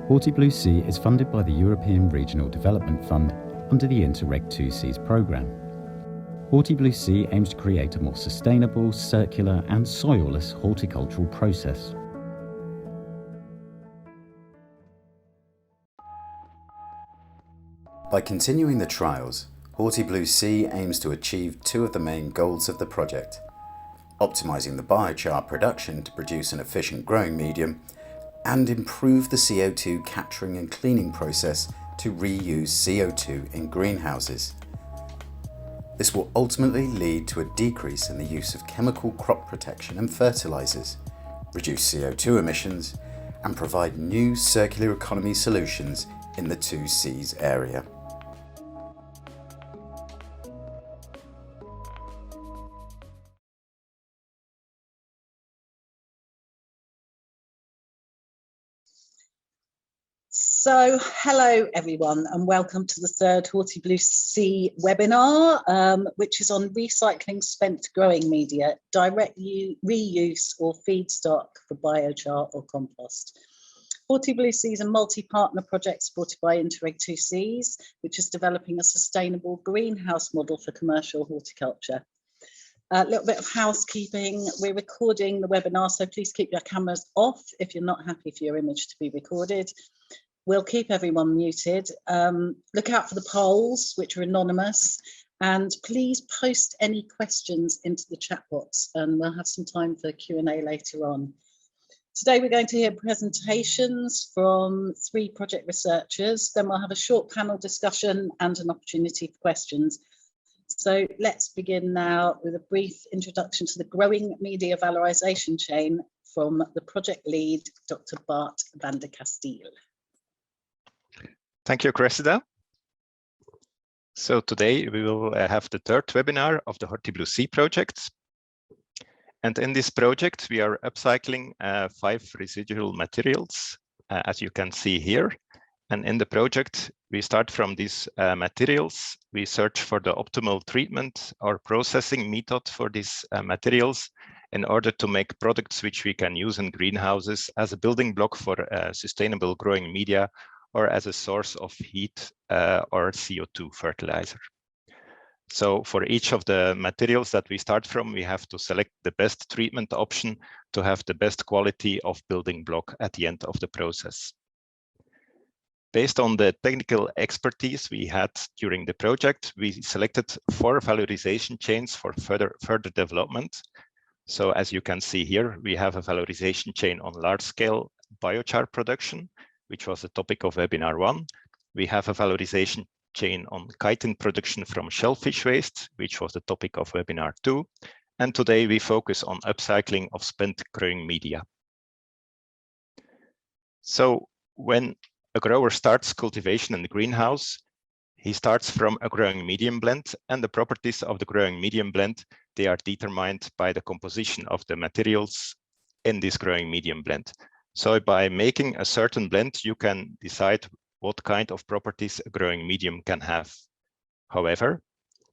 Horti-BlueC is funded by the European Regional Development Fund under the Interreg 2Cs programme. Horti-BlueC aims to create a more sustainable, circular and soilless horticultural process. By continuing the trials, Horti-BlueC aims to achieve two of the main goals of the project: optimising the biochar production to produce an efficient growing medium, and improve the CO2 capturing and cleaning process to reuse CO2 in greenhouses. This will ultimately lead to a decrease in the use of chemical crop protection and fertilisers, reduce CO2 emissions, and provide new circular economy solutions in the 2Cs area. So, hello everyone and welcome to the third Horti-BlueC webinar, which is on recycling spent growing media, direct reuse or feedstock for biochar or compost. Horti-BlueC is a multi-partner project supported by Interreg 2Cs, which is developing a sustainable greenhouse model for commercial horticulture. A little bit of housekeeping. We're recording the webinar, so please keep your cameras off if you're not happy for your image to be recorded. We'll keep everyone muted. Look out for the polls, which are anonymous, and please post any questions into the chat box and we'll have some time for Q&A later on. Today we're going to hear presentations from 3 project researchers, then we'll have a short panel discussion and an opportunity for questions. So let's begin now with a brief introduction to the growing media valorization chain from the project lead, Dr. Bart van der Kasteel. Thank you, Cressida. So today we will have the third webinar of the Horti-BlueC project. And in this project, we are upcycling 5 residual materials, as you can see here. And in the project, we start from these materials. We search for the optimal treatment or processing method for these materials in order to make products which we can use in greenhouses as a building block for sustainable growing media or as a source of heat or CO2 fertilizer. So for each of the materials that we start from, we have to select the best treatment option to have the best quality of building block at the end of the process. Based on the technical expertise we had during the project, we selected 4 valorization chains for further development. So as you can see here, we have a valorization chain on large-scale biochar production, which was the topic of webinar 1. We have a valorization chain on chitin production from shellfish waste, which was the topic of webinar 2. And today we focus on upcycling of spent growing media. So when a grower starts cultivation in the greenhouse, he starts from a growing medium blend, and the properties of the growing medium blend, they are determined by the composition of the materials in this growing medium blend. So by making a certain blend, you can decide what kind of properties a growing medium can have. However,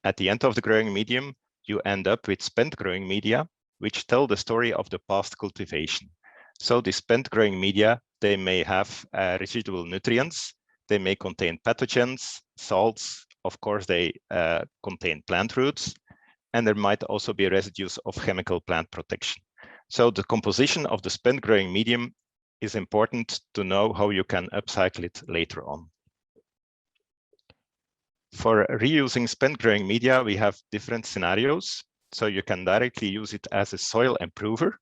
at the end of the growing medium, you end up with spent growing media, which tell the story of the past cultivation. So the spent growing media, they may have residual nutrients, they may contain pathogens, salts, of course they contain plant roots, and there might also be residues of chemical plant protection. So the composition of the spent growing medium is important to know how you can upcycle it later on. For reusing spent growing media, we have different scenarios. So you can directly use it as a soil improver,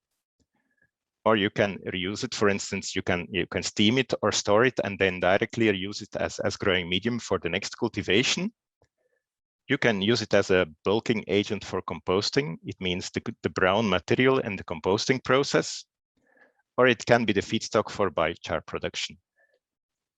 or you can reuse it. For instance, you can steam it or store it and then directly reuse it as growing medium for the next cultivation. You can use it as a bulking agent for composting. It means the brown material in the composting process. Or it can be the feedstock for biochar production.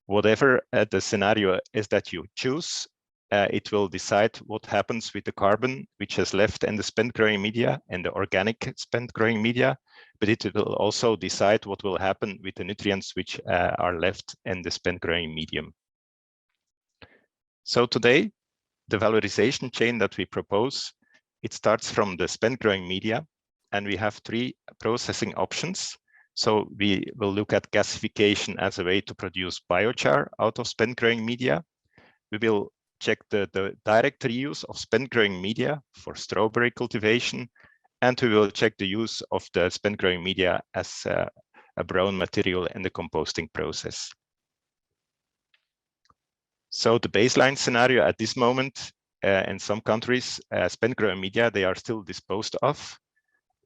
Whatever the scenario is that you choose, it will decide what happens with the carbon which has left in the spent growing media and the organic spent growing media, but it will also decide what will happen with the nutrients which are left in the spent growing medium. So today, the valorization chain that we propose, it starts from the spent growing media, and we have 3 processing options. So we will look at gasification as a way to produce biochar out of spent growing media. We will check the direct reuse of spent growing media for strawberry cultivation, and we will check the use of the spent growing media as a brown material in the composting process. So the baseline scenario at this moment, in some countries, spent growing media, they are still disposed of,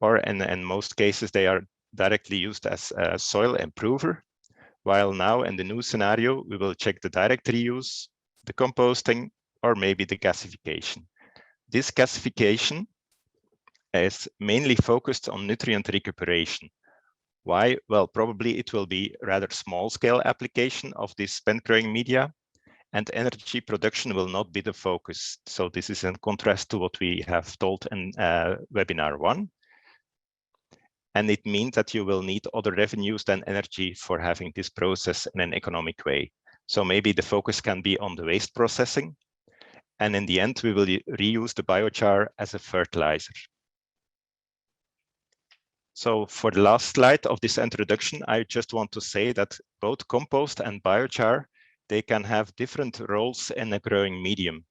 or in most cases, they are directly used as a soil improver. While now in the new scenario, we will check the direct reuse, the composting, or maybe the gasification. This gasification is mainly focused on nutrient recuperation. Why? Well, probably it will be rather small scale application of this spent growing media, and energy production will not be the focus. So this is in contrast to what we have told in webinar 1. And it means that you will need other revenues than energy for having this process in an economic way. So maybe the focus can be on the waste processing. And in the end, we will reuse the biochar as a fertilizer. So for the last slide of this introduction, I just want to say that both compost and biochar, they can have different roles in a growing medium.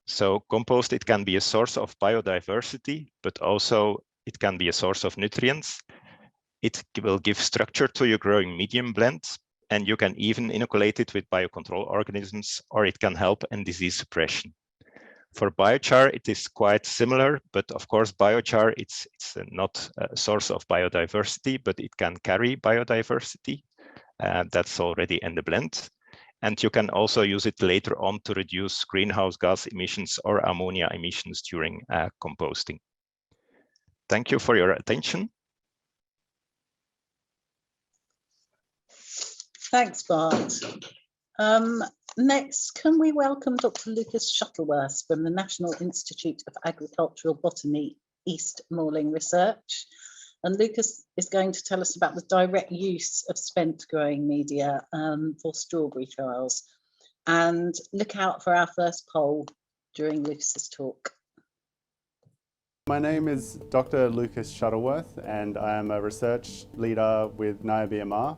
So compost, it can be a source of biodiversity, but also it can be a source of nutrients. It will give structure to your growing medium blend, and you can even inoculate it with biocontrol organisms, or it can help in disease suppression. For biochar, it is quite similar, but of course, biochar, it's not a source of biodiversity, but it can carry biodiversity. That's already in the blend. And you can also use it later on to reduce greenhouse gas emissions or ammonia emissions during composting. Thank you for your attention. Thanks, Bart. Next, can we welcome Dr. Lucas Shuttleworth from the National Institute of Agricultural Botany, East Malling Research. And Lucas is going to tell us about the direct use of spent growing media for strawberry trials. And look out for our first poll during Lucas's talk. My name is Dr. Lucas Shuttleworth, and I am a research leader with NIOBMR.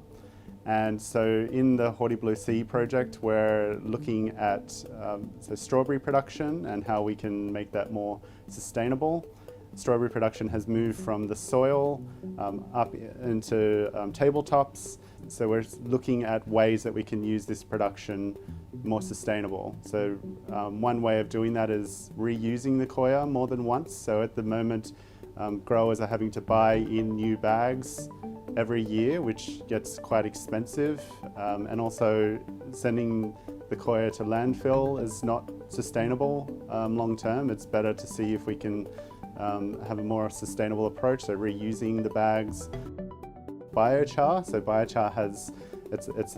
And so in the Horti-BlueC project, we're looking at so strawberry production and how we can make that more sustainable. Strawberry production has moved from the soil up into tabletops. So we're looking at ways that we can use this production more sustainable. So one way of doing that is reusing the coir more than once. So at the moment, growers are having to buy in new bags every year, which gets quite expensive. And also sending the coir to landfill is not sustainable long term. It's better to see if we can have a more sustainable approach, so reusing the bags. Biochar, so biochar has, it's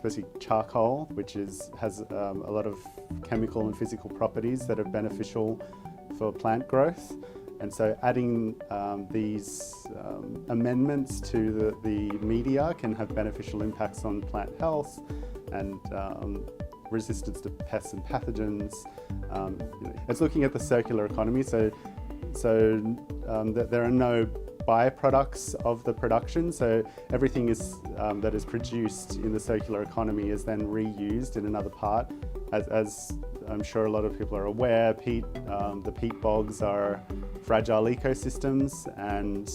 basically charcoal, which has a lot of chemical and physical properties that are beneficial for plant growth. And so adding these amendments to the media can have beneficial impacts on plant health and resistance to pests and pathogens. It's looking at the circular economy, so that there are no byproducts of the production, so everything that is produced in the circular economy is then reused in another part. As I'm sure a lot of people are aware, the peat bogs are fragile ecosystems, and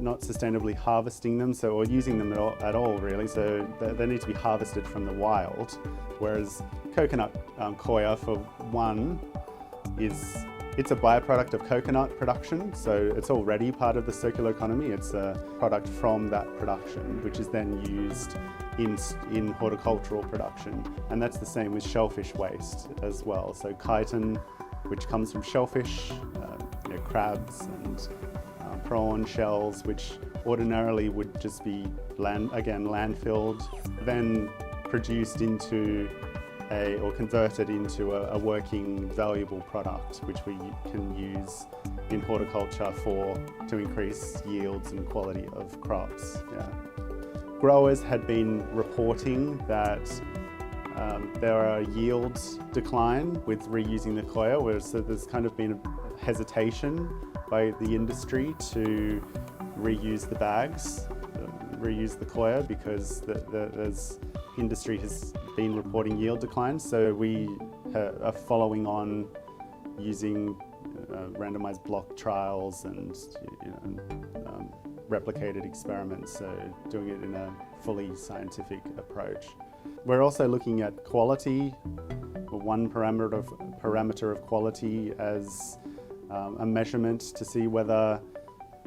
not sustainably harvesting them, or using them at all really, so they need to be harvested from the wild, whereas coconut coir, for one, it's a byproduct of coconut production, so it's already part of the circular economy. It's a product from that production, which is then used in horticultural production. And that's the same with shellfish waste as well. So chitin, which comes from shellfish, crabs and prawn shells, which ordinarily would just be landfilled, then produced into or converted into a working, valuable product, which we can use in horticulture to increase yields and quality of crops. Yeah. Growers had been reporting that there are yields decline with reusing the coir, so there's kind of been a hesitation by the industry to reuse the bags, reuse the coir, because there's industry has been reporting yield declines. So we are following on using randomized block trials and replicated experiments, so doing it in a fully scientific approach. We're also looking at quality, one parameter of quality as a measurement to see whether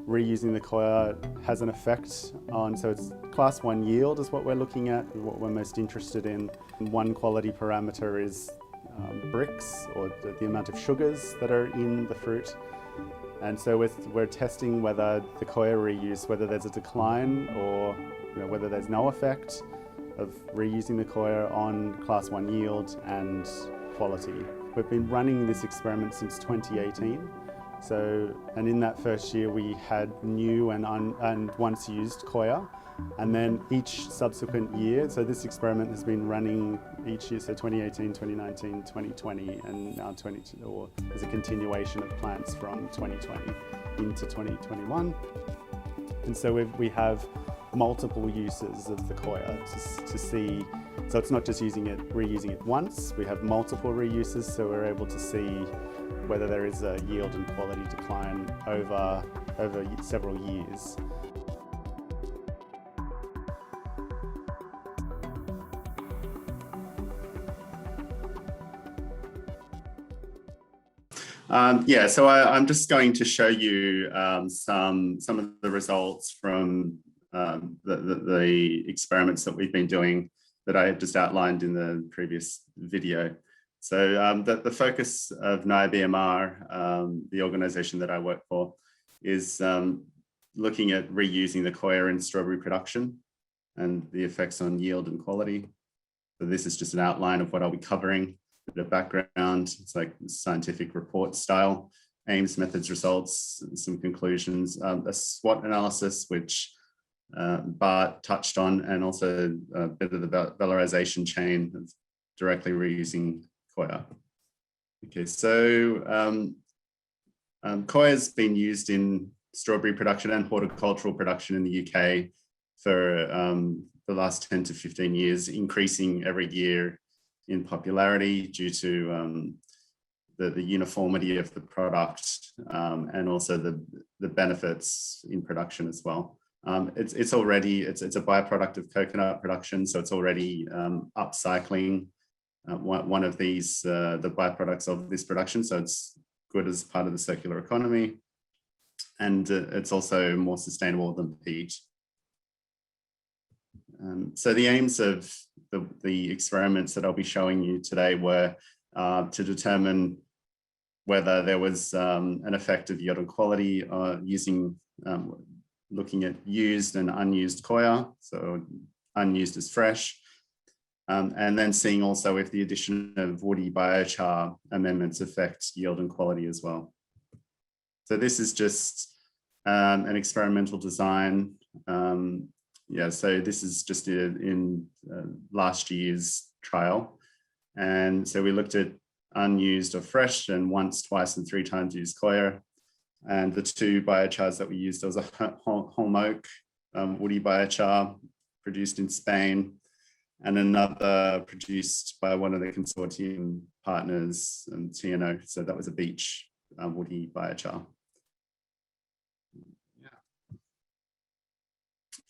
reusing the coir has an effect on, so it's class 1 yield is what we're looking at, what we're most interested in. One quality parameter is Brix, or the amount of sugars that are in the fruit. And so we're testing whether the coir reuse, whether there's a decline or whether there's no effect of reusing the coir on class 1 yield and quality. We've been running this experiment since 2018. And in that first year we had new and once used coir, and then each subsequent year, so this experiment has been running each year, so 2018, 2019, 2020, and now there's a continuation of plants from 2020 into 2021. And so we have multiple uses of the coir to see, so it's not just reusing it once, we have multiple reuses, so we're able to see whether there is a yield and quality decline over several years. So I'm just going to show you some of the results from the experiments that we've been doing that I have just outlined in the previous video. So the focus of NIBMR, the organization that I work for, is looking at reusing the coir in strawberry production and the effects on yield and quality. So this is just an outline of what I'll be covering. A bit of background, it's like scientific report style, aims, methods, results, some conclusions, a SWOT analysis, which Bart touched on, and also a bit of the valorization chain of directly reusing coir. Okay, so coir has been used in strawberry production and horticultural production in the UK for the last 10 to 15 years, increasing every year in popularity due to the uniformity of the product and also the benefits in production as well. It's a byproduct of coconut production, so it's already upcycling one of these the byproducts of this production, so it's good as part of the circular economy, and it's also more sustainable than peat. So the aims of the experiments that I'll be showing you today were to determine whether there was an effect of yield and quality looking at used and unused coir, so unused as fresh, and then seeing also if the addition of woody biochar amendments affect yield and quality as well. So this is just an experimental design. So this is just in last year's trial. And so we looked at unused or fresh and once, twice, and 3 times used coir. And the 2 biochars that we used, there was a holm oak woody biochar produced in Spain, and another produced by one of the consortium partners, TNO. So that was a beech woody biochar.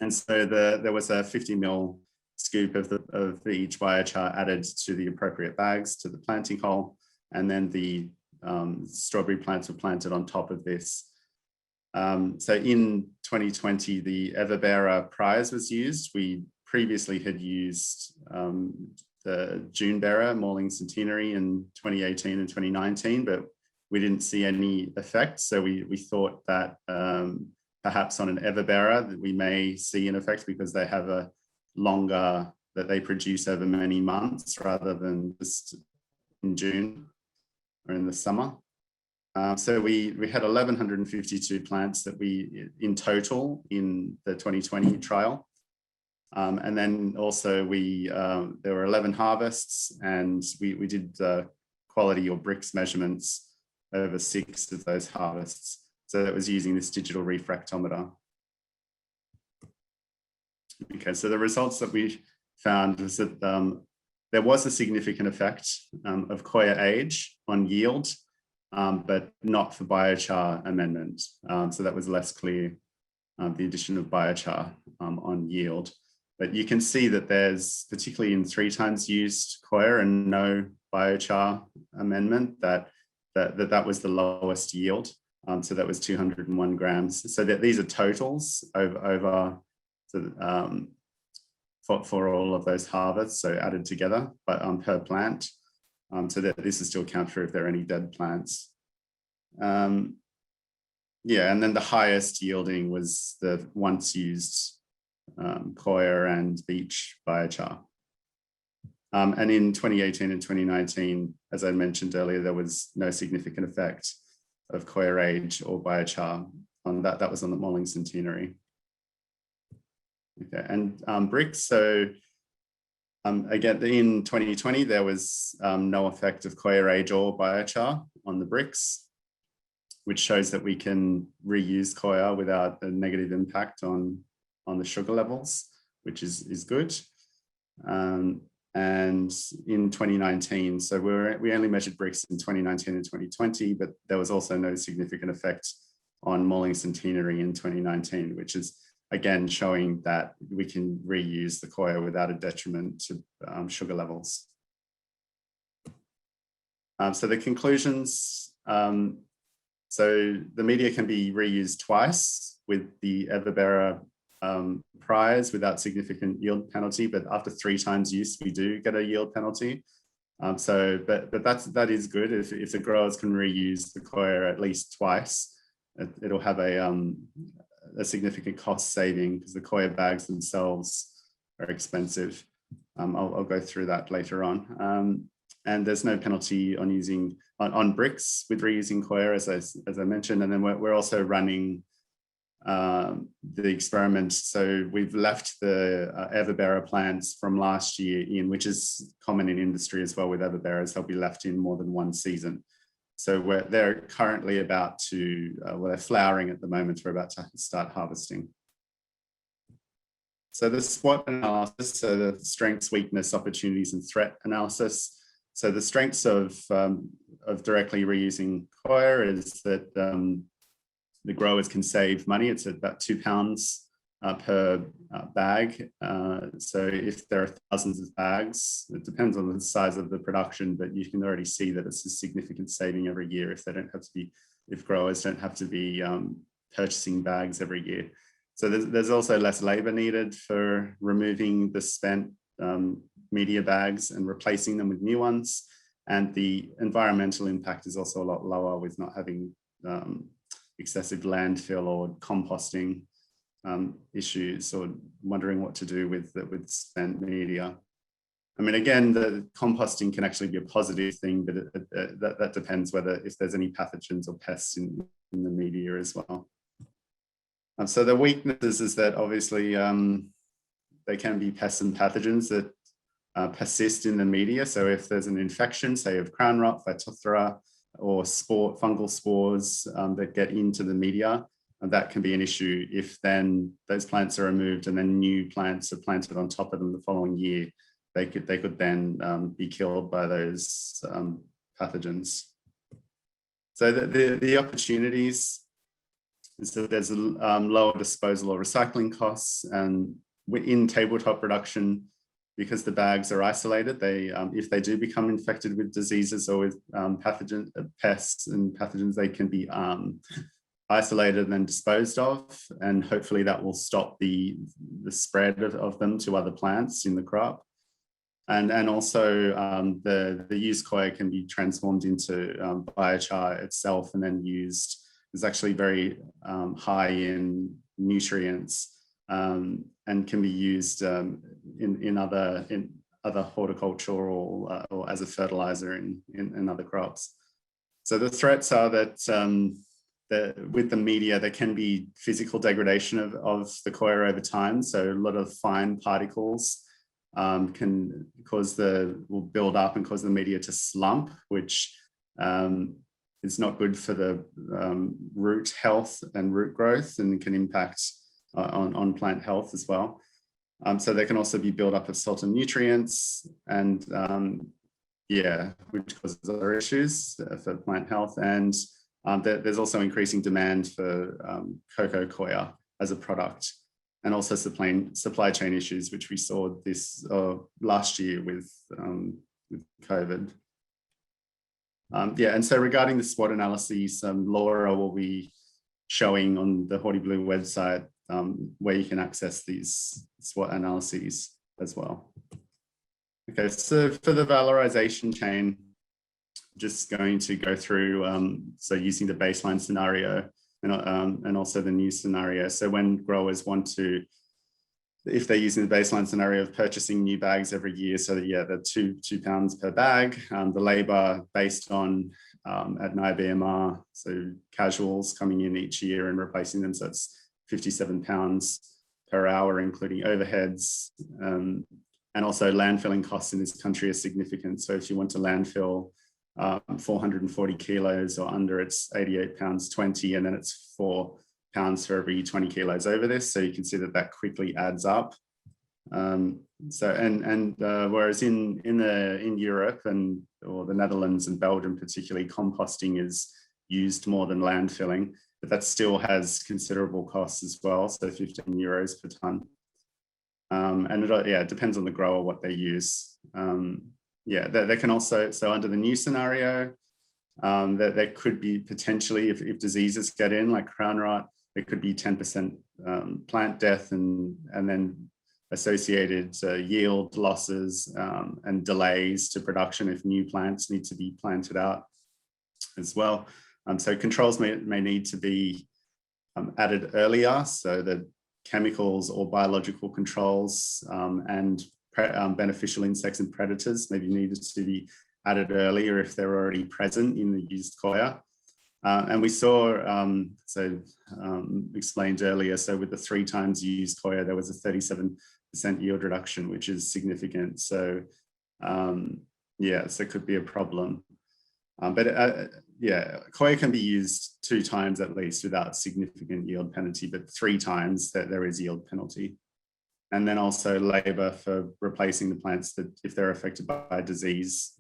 And so there was a 50 ml scoop of each biochar added to the appropriate bags to the planting hole, and then the strawberry plants were planted on top of this. So in 2020, the Everbearer prize was used. We previously had used the June Bearer Morling Centenary in 2018 and 2019, but we didn't see any effect. So we thought that perhaps on an Everbearer that we may see an effect, because they have a longer, that they produce over many months rather than just in June or in the summer. So we had 1,152 plants that we in total in the 2020 trial. And then also there were 11 harvests, and we did quality or Brix measurements over 6 of those harvests. So that was using this digital refractometer. Okay, so the results that we found was that there was a significant effect of coir age on yield, but not for biochar amendment. So that was less clear, the addition of biochar on yield. But you can see that there's, particularly in 3 times used coir and no biochar amendment, that was the lowest yield. So that was 201 grams. So that these are totals over for all of those harvests, so added together, but per plant. So that this is to account for if there are any dead plants. Yeah, and then the highest yielding was the once used coir and beech biochar. And in 2018 and 2019, as I mentioned earlier, there was no significant effect of coir age or biochar on that. That was on the Molling centenary. Okay, and bricks. So again, in 2020, there was no effect of coir age or biochar on the bricks, which shows that we can reuse coir without a negative impact on the sugar levels, which is good. And in 2019, so we only measured bricks in 2019 and 2020, but there was also no significant effect on Molling centenary in 2019, which is again showing that we can reuse the coir without a detriment to sugar levels. So the conclusions, so the media can be reused twice with the Everbearer priors without significant yield penalty, but after 3 times use, we do get a yield penalty. But that is good. If the growers can reuse the coir at least twice, it'll have a significant cost saving because the coir bags themselves are expensive. I'll go through that later on. And there's no penalty on using on bricks with reusing coir, as I mentioned. And then we're also running the experiment. So we've left the Everbearer plants from last year in, which is common in industry as well with Everbearers. They'll be left in more than 1 season. So they're currently about to, well, they're flowering at the moment. We're about to start harvesting. So the SWOT analysis, so the strengths, weakness, opportunities, and threat analysis. So the strengths of directly reusing coir is that the growers can save money. It's about £2 per bag. So if there are thousands of bags, it depends on the size of the production, but you can already see that it's a significant saving every year if growers don't have to be purchasing bags every year. So there's also less labor needed for removing the spent media bags and replacing them with new ones. And the environmental impact is also a lot lower with not having excessive landfill or composting issues, or wondering what to do with spent media. I mean, again, the composting can actually be a positive thing, but that depends if there's any pathogens or pests in the media as well. So the weaknesses is that obviously there can be pests and pathogens that persist in the media. So if there's an infection, say of crown rot, Phytophthora, or fungal spores that get into the media, and that can be an issue if then those plants are removed and then new plants are planted on top of them the following year. They could then be killed by those pathogens. So the opportunities is that there's lower disposal or recycling costs, and in tabletop production, because the bags are isolated, if they do become infected with diseases or with pests and pathogens, they can be isolated and then disposed of, and hopefully that will stop the spread of them to other plants in the crop. And also the used coir can be transformed into biochar itself and then used. It's actually very high in nutrients and can be used in other horticulture or as a fertilizer in other crops. So the threats are that with the media, there can be physical degradation of the coir over time. So a lot of fine particles will build up and cause the media to slump, which is not good for the root health and root growth, and can impact on plant health as well. So they can also be built up of salt and nutrients, and which causes other issues for plant health. And there's also increasing demand for cocoa coir as a product, and also supply chain issues, which we saw this last year with COVID. And so regarding the SWOT analyses, Laura will be showing on the Horti-Blue website where you can access these SWOT analyses as well. Okay, so for the valorization chain, just going to go through, so using the baseline scenario and also the new scenario. So when growers want to, if they're using the baseline scenario of purchasing new bags every year, so they're £2 per bag, the labor based on at NIBMR, so casuals coming in each year and replacing them, so it's £57 per hour, including overheads. And also landfilling costs in this country are significant. So if you want to landfill 440 kilos or under, it's £88.20, and then it's £4 for every 20 kilos over this. So you can see that that quickly adds up. Whereas in Europe or the Netherlands and Belgium particularly, composting is used more than landfilling, but that still has considerable costs as well. So €15 per tonne. And it depends on the grower what they use. They can also, so under the new scenario, there could be potentially, if diseases get in, like crown rot, there could be 10% plant death and then associated yield losses and delays to production if new plants need to be planted out as well. So controls may need to be added earlier, so that chemicals or biological controls and beneficial insects and predators maybe needed to be added earlier if they're already present in the used coir. And we saw, explained earlier, so with the 3 times used coir, there was a 37% yield reduction, which is significant. So so it could be a problem. Coir can be used 2 times at least without significant yield penalty, but 3 times that there is yield penalty. And then also labor for replacing the plants that if they're affected by disease.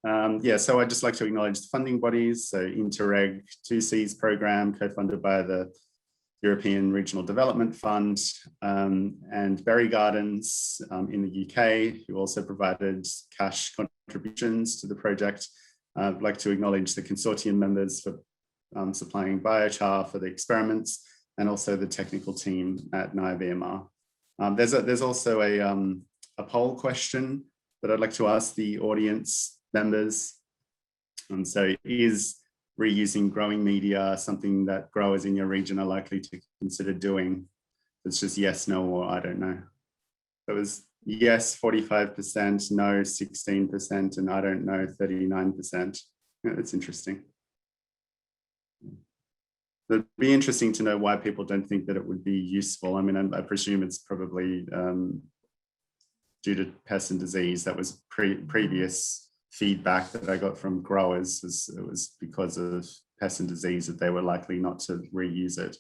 So I'd just like to acknowledge the funding bodies. So Interreg 2C's program, co-funded by the European Regional Development Fund, and Berry Gardens in the UK, who also provided cash contributions to the project. I'd like to acknowledge the consortium members for supplying biochar for the experiments, and also the technical team at NIBMR. There's also a poll question that I'd like to ask the audience members. So is reusing growing media something that growers in your region are likely to consider doing? It's just yes, no, or I don't know. That was yes, 45%, no, 16%, and I don't know, 39%. That's interesting. It'd be interesting to know why people don't think that it would be useful. I mean, I presume it's probably due to pest and disease. That was previous feedback that I got from growers, it was because of pest and disease that they were likely not to reuse it.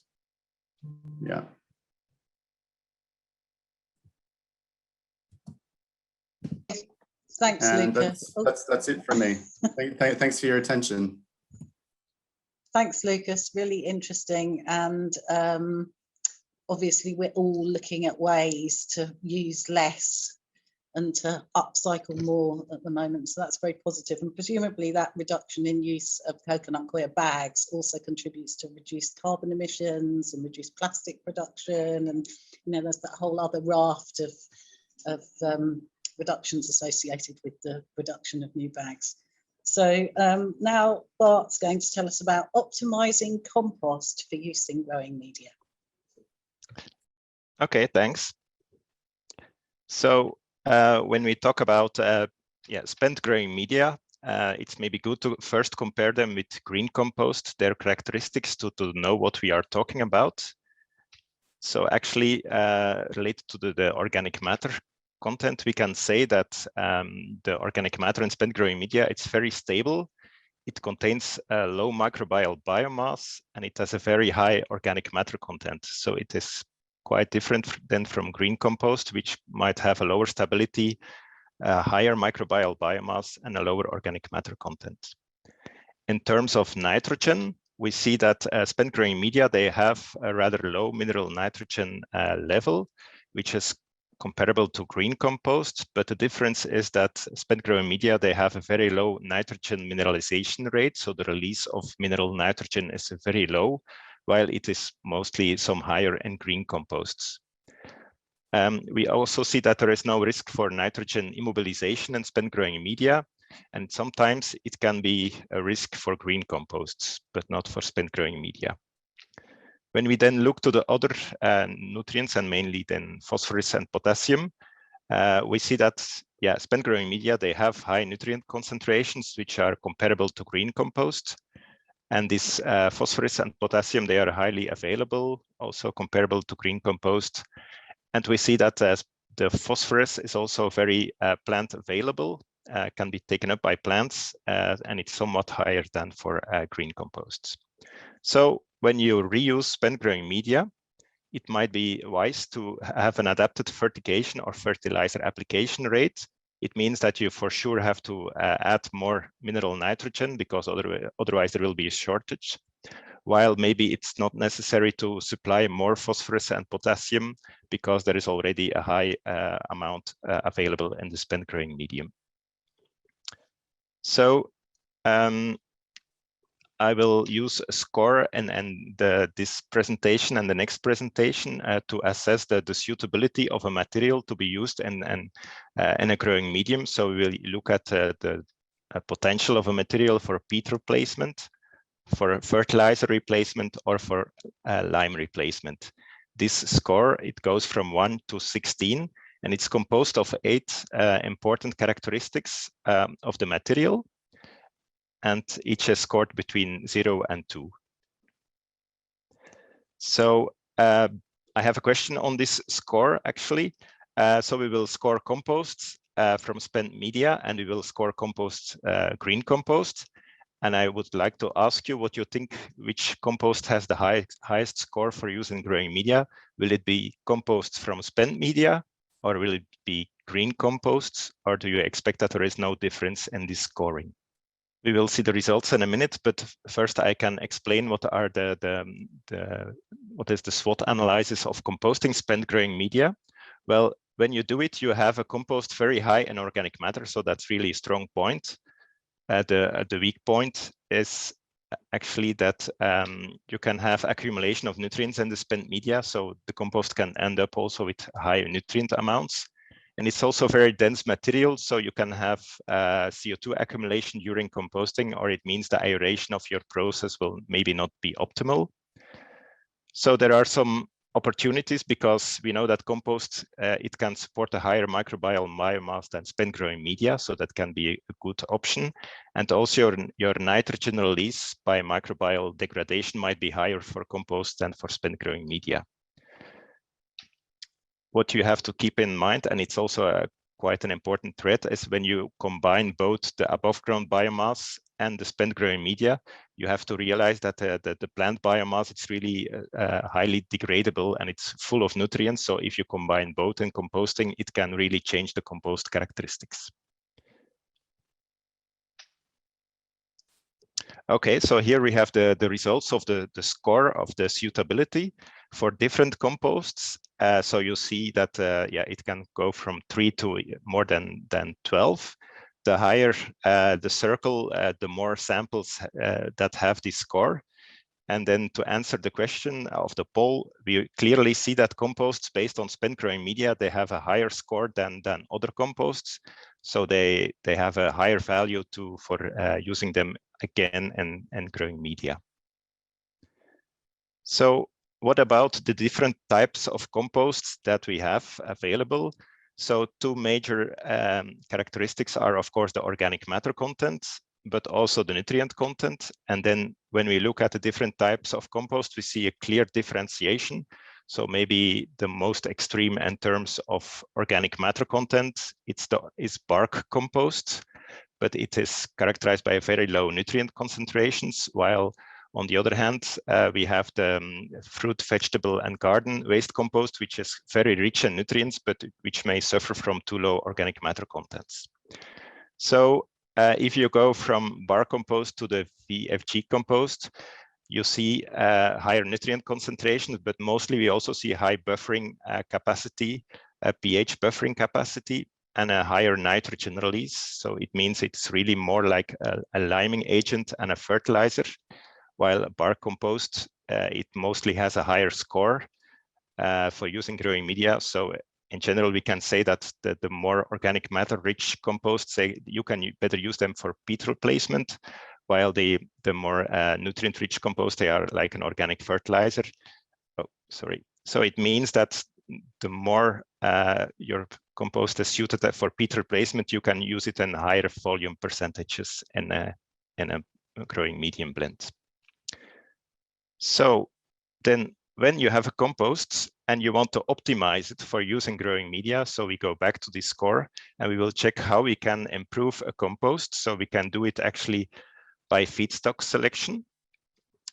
Yeah. Thanks, and Lucas. That's it from me. Thanks for your attention. Thanks, Lucas. Really interesting. And obviously, we're all looking at ways to use less and to upcycle more at the moment. So that's very positive. And presumably that reduction in use of coconut coir bags also contributes to reduced carbon emissions and reduced plastic production. And, there's that whole other raft of reductions associated with the production of new bags. So now Bart's going to tell us about optimizing compost for use in growing media. Okay, thanks. So when we talk about spent growing media, it's maybe good to first compare them with green compost, their characteristics to know what we are talking about. So actually related to the organic matter content, we can say that the organic matter in spent growing media, it's very stable. It contains low microbial biomass, and it has a very high organic matter content. So it is quite different than from green compost, which might have a lower stability, higher microbial biomass, and a lower organic matter content. In terms of nitrogen, we see that spent growing media, they have a rather low mineral nitrogen level, which is comparable to green compost, but the difference is that spent growing media, they have a very low nitrogen mineralization rate, so the release of mineral nitrogen is very low, while it is mostly some higher in green composts. We also see that there is no risk for nitrogen immobilization in spent growing media, and sometimes it can be a risk for green composts, but not for spent growing media. When we then look to the other nutrients, and mainly then phosphorus and potassium, we see that, spent growing media, they have high nutrient concentrations, which are comparable to green compost. And this phosphorus and potassium, they are highly available, also comparable to green compost. And we see that the phosphorus is also very plant available, can be taken up by plants, and it's somewhat higher than for green composts. So when you reuse spent growing media, it might be wise to have an adapted fertigation or fertilizer application rate. It means that you for sure have to add more mineral nitrogen, because otherwise there will be a shortage, while maybe it's not necessary to supply more phosphorus and potassium because there is already a high amount available in the spent growing medium. So I will use a score and this presentation and the next presentation to assess the suitability of a material to be used in a growing medium. So we will look at the potential of a material for peat replacement, for fertilizer replacement, or for lime replacement. This score, it goes from 1 to 16, and it's composed of 8 important characteristics of the material, and each is scored between 0 and 2. So I have a question on this score, actually. So we will score composts from spent media, and we will score compost, green compost. And I would like to ask you what you think, which compost has the highest score for use in growing media? Will it be composts from spent media, or will it be green composts, or do you expect that there is no difference in this scoring? We will see the results in a minute, but first I can explain what are what is the SWOT analysis of composting spent growing media. Well, when you do it, you have a compost very high in organic matter, so that's really a strong point. The weak point is actually that you can have accumulation of nutrients in the spent media, so the compost can end up also with high nutrient amounts. And it's also very dense material, so you can have CO2 accumulation during composting, or it means the aeration of your process will maybe not be optimal. So there are some opportunities, because we know that compost, it can support a higher microbial biomass than spent growing media, so that can be a good option. And also your nitrogen release by microbial degradation might be higher for compost than for spent growing media. What you have to keep in mind, and it's also quite an important thread, is when you combine both the above ground biomass and the spent growing media, you have to realize that the plant biomass, it's really highly degradable and it's full of nutrients. So if you combine both in composting, it can really change the compost characteristics. Okay, so here we have the results of the score of the suitability for different composts. So you see that it can go from 3 to more than 12. The higher the circle, the more samples that have this score. And then to answer the question of the poll, we clearly see that composts based on spent growing media, they have a higher score than other composts. So they have a higher value for using them again in growing media. So what about the different types of composts that we have available? So 2 major characteristics are, of course, the organic matter content, but also the nutrient content. And then when we look at the different types of compost, we see a clear differentiation. So maybe the most extreme in terms of organic matter content, is bark compost, but it is characterized by very low nutrient concentrations, while On the other hand, we have the fruit, vegetable, and garden waste compost, which is very rich in nutrients, but which may suffer from too low organic matter contents. So if you go from bar compost to the VFG compost, you see higher nutrient concentrations, but mostly we also see high buffering capacity, pH buffering capacity, and a higher nitrogen release. So it means it's really more like a liming agent and a fertilizer, while a bar compost, it mostly has a higher score for using growing media. So in general, we can say that the more organic matter rich composts, you can better use them for peat replacement, while the more nutrient rich compost, they are like an organic fertilizer. Oh, sorry. So it means that the more your compost is suited for peat replacement, you can use it in higher volume percentages in a growing medium blend. So then when you have a compost and you want to optimize it for using growing media, so we go back to this score and we will check how we can improve a compost. So we can do it actually by feedstock selection.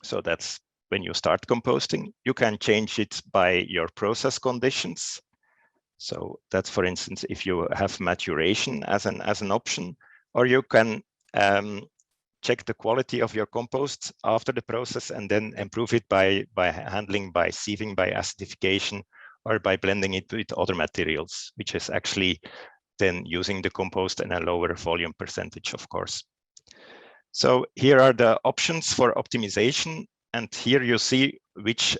So that's when you start composting. You can change it by your process conditions. So that's, for instance, if you have maturation as an option, or you can check the quality of your compost after the process and then improve it by handling, by sieving, by acidification, or by blending it with other materials, which is actually then using the compost in a lower volume percentage, of course. So here are the options for optimization. And here you see which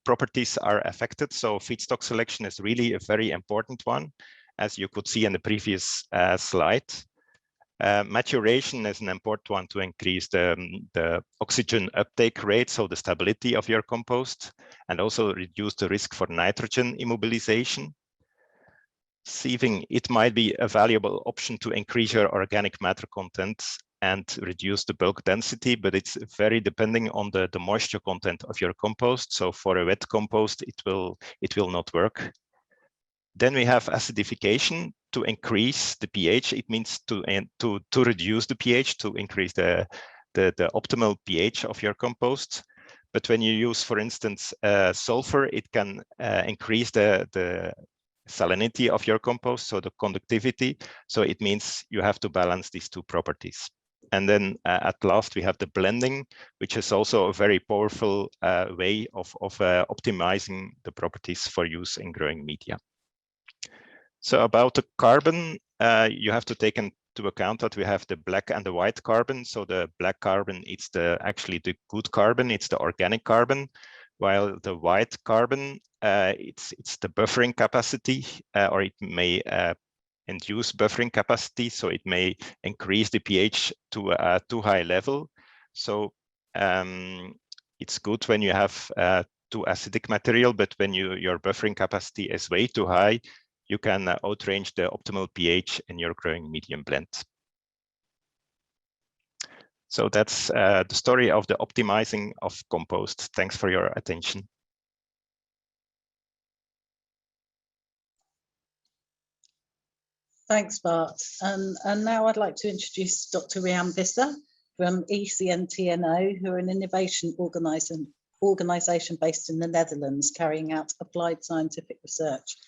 properties are affected. So feedstock selection is really a very important one, as you could see in the previous slide. Maturation is an important one to increase the oxygen uptake rate, so the stability of your compost, and also reduce the risk for nitrogen immobilization. Sieving, it might be a valuable option to increase your organic matter content and reduce the bulk density, but it's very depending on the moisture content of your compost. So for a wet compost, it will not work. Then we have acidification to increase the pH. It means to reduce the pH, to increase the optimal pH of your compost. But when you use, for instance, sulfur, it can increase the salinity of your compost, so the conductivity. So it means you have to balance these two properties. And then at last, we have the blending, which is also a very powerful way of optimizing the properties for use in growing media. So about the carbon, you have to take into account that we have the black and the white carbon. So the black carbon, it's actually the good carbon, it's the organic carbon, while the white carbon, it's the buffering capacity, or it may induce buffering capacity, so it may increase the pH to a too high level. So it's good when you have too acidic material, but when your buffering capacity is way too high, you can outrange the optimal pH in your growing medium blend. So that's the story of the optimizing of compost. Thanks for your attention. Thanks, Bart. And now I'd like to introduce Dr. Rian Visser from ECNTNO, who are an innovation organisation based in the Netherlands, carrying out applied scientific research.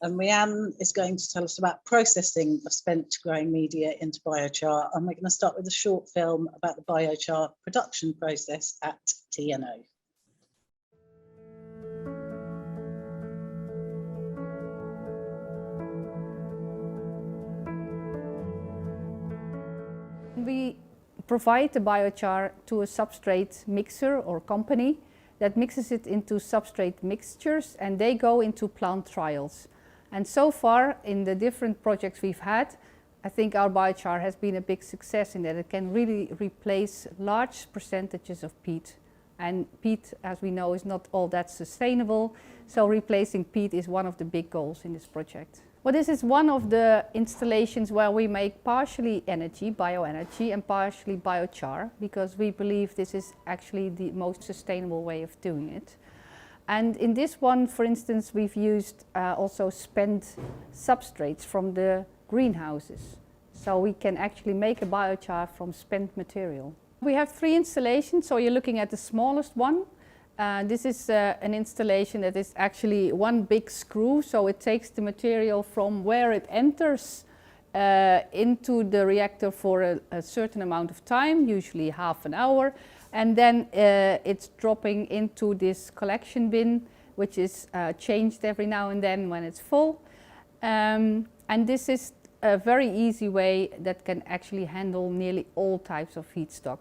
And Rian is going to tell us about processing of spent growing media into biochar. And we're going to start with a short film about the biochar production process at TNO. We provide the biochar to a substrate mixer or company that mixes it into substrate mixtures, and they go into plant trials. And so far in the different projects we've had, I think our biochar has been a big success in that it can really replace large percentages of peat. And peat, as we know, is not all that sustainable. So replacing peat is one of the big goals in this project. Well, this is one of the installations where we make partially energy, bioenergy, and partially biochar, because we believe this is actually the most sustainable way of doing it. And in this one, for instance, we've used also spent substrates from the greenhouses. So we can actually make a biochar from spent material. We have 3 installations, so you're looking at the smallest one. This is an installation that is actually one big screw, so it takes the material from where it enters into the reactor for a certain amount of time, usually half an hour, and then it's dropping into this collection bin, which is changed every now and then when it's full. And this is a very easy way that can actually handle nearly all types of feedstock.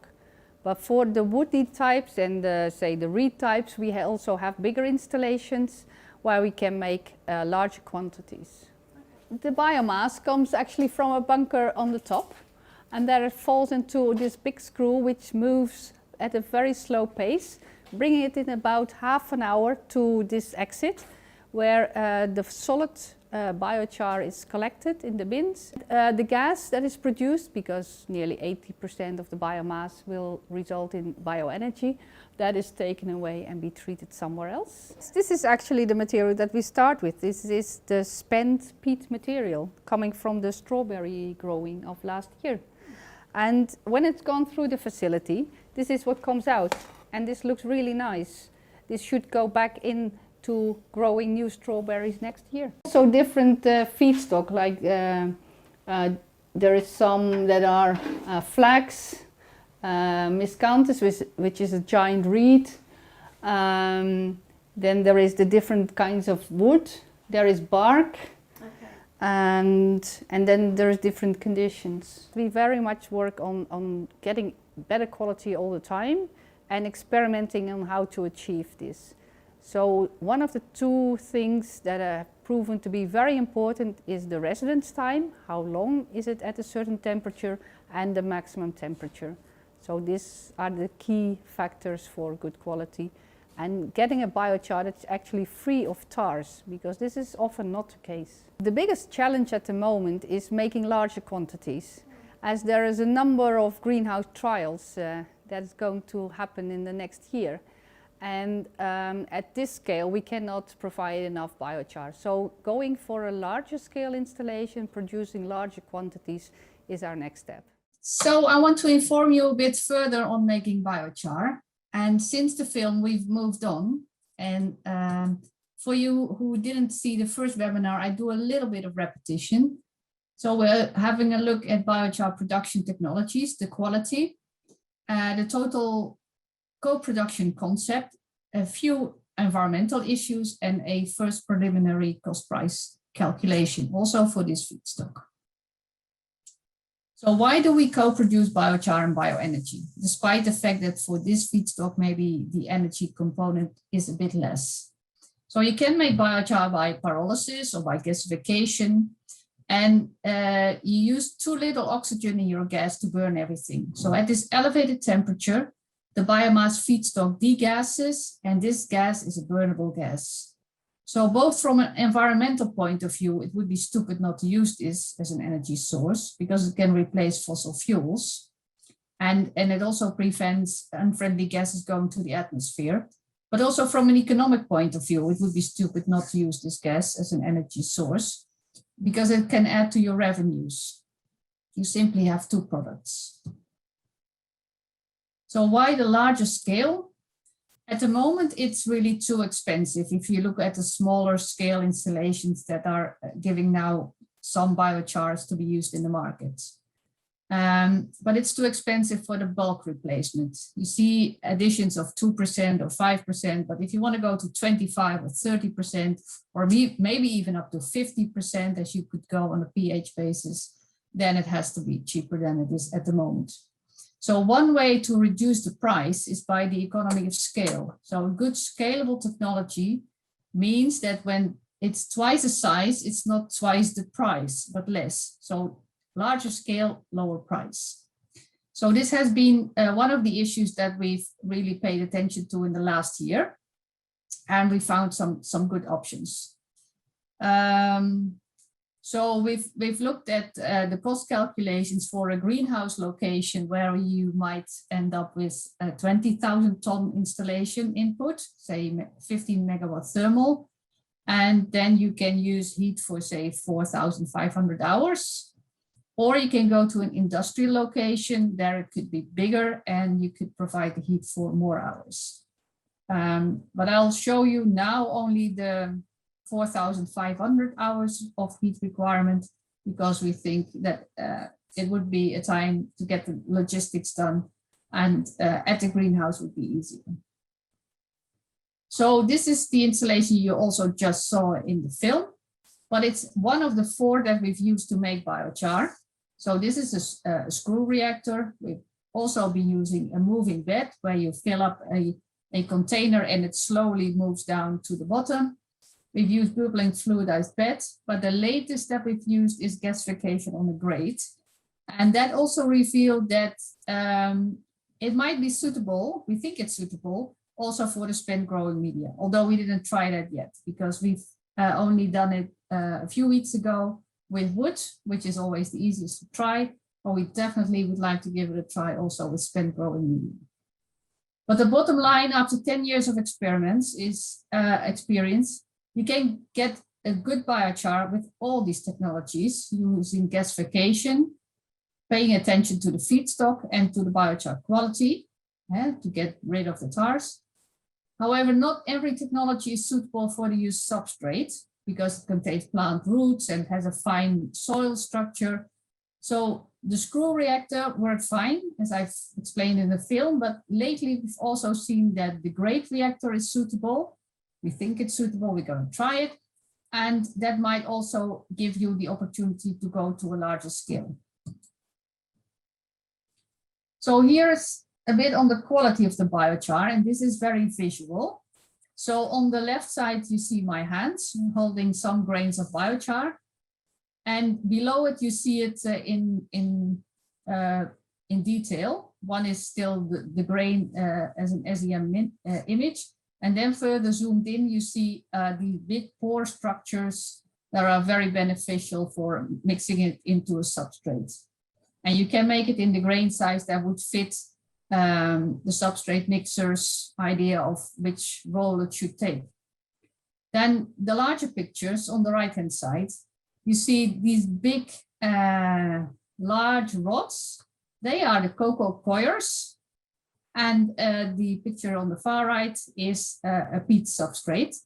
But for the woody types and say the reed types, we also have bigger installations where we can make larger quantities. The biomass comes actually from a bunker on the top, and there it falls into this big screw which moves at a very slow pace, bringing it in about half an hour to this exit where the solid biochar is collected in the bins. The gas that is produced, because nearly 80% of the biomass will result in bioenergy, that is taken away and be treated somewhere else. This is actually the material that we start with. This is the spent peat material coming from the strawberry growing of last year. And when it's gone through the facility, this is what comes out. And this looks really nice. This should go back in to growing new strawberries next year. So different feedstock, like there is some that are flax, miscanthus, which is a giant reed. Then there is the different kinds of wood. There is bark, and then there is different conditions. We very much work on getting better quality all the time and experimenting on how to achieve this. So one of the 2 things that are proven to be very important is the residence time. How long is it at a certain temperature, and the maximum temperature. So these are the key factors for good quality. And getting a biochar that's actually free of tars, because this is often not the case. The biggest challenge at the moment is making larger quantities, as there is a number of greenhouse trials that is going to happen in the next year. And at this scale, we cannot provide enough biochar. So going for a larger scale installation, producing larger quantities is our next step. So I want to inform you a bit further on making biochar. And since the film, we've moved on. And for you who didn't see the first webinar, I do a little bit of repetition. So we're having a look at biochar production technologies, the quality, the total co-production concept, a few environmental issues, and a first preliminary cost price calculation, also for this feedstock. So why do we co-produce biochar and bioenergy, despite the fact that for this feedstock, maybe the energy component is a bit less? So you can make biochar by pyrolysis or by gasification, and you use too little oxygen in your gas to burn everything. So at this elevated temperature, the biomass feedstock degasses, and this gas is a burnable gas. So both from an environmental point of view, it would be stupid not to use this as an energy source because it can replace fossil fuels. And it also prevents unfriendly gases going to the atmosphere. But also from an economic point of view, it would be stupid not to use this gas as an energy source because it can add to your revenues. You simply have 2 products. So why the larger scale? At the moment, it's really too expensive. If you look at the smaller scale installations that are giving now some biochars to be used in the market. But it's too expensive for the bulk replacement. You see additions of 2% or 5%, but if you want to go to 25 or 30%, or maybe even up to 50%, as you could go on a pH basis, then it has to be cheaper than it is at the moment. So one way to reduce the price is by the economy of scale. So a good scalable technology means that when it's twice the size, it's not twice the price, but less. So larger scale, lower price. So this has been one of the issues that we've really paid attention to in the last year. And we found some good options. So we've looked at the cost calculations for a greenhouse location where you might end up with a 20,000 ton installation input, say 15 megawatt thermal, and then you can use heat for say 4,500 hours. Or you can go to an industrial location. There it could be bigger and you could provide the heat for more hours. But I'll show you now only the 4,500 hours of heat requirement, because we think that it would be a time to get the logistics done, and at the greenhouse would be easier. So this is the installation you also just saw in the film, but it's one of the 4 that we've used to make biochar. So this is a screw reactor. We've also been using a moving bed where you fill up a container and it slowly moves down to the bottom. We've used bubbling fluidized bed, but the latest that we've used is gasification on the grate. And that also revealed that it might be suitable, we think it's suitable, also for the spent growing media, although we didn't try that yet, because we've only done it a few weeks ago with wood, which is always the easiest to try, but we definitely would like to give it a try also with spent growing media. But the bottom line, after 10 years of experiments, is experience, you can get a good biochar with all these technologies, using gasification, paying attention to the feedstock and to the biochar quality to get rid of the tars. However, not every technology is suitable for the used substrate because it contains plant roots and has a fine soil structure. So the screw reactor worked fine, as I've explained in the film, but lately we've also seen that the grate reactor is suitable. We think it's suitable, we're going to try it. And that might also give you the opportunity to go to a larger scale. So here's a bit on the quality of the biochar, and this is very visual. So on the left side, you see my hands holding some grains of biochar. And below it, you see it in detail. One is still the grain as an SEM image. And then further zoomed in, you see the big pore structures that are very beneficial for mixing it into a substrate. And you can make it in the grain size that would fit the substrate mixer's idea of which role it should take. Then the larger pictures on the right-hand side, you see these big, large rods. They are the cocoa coirs. And the picture on the far right is a peat substrate.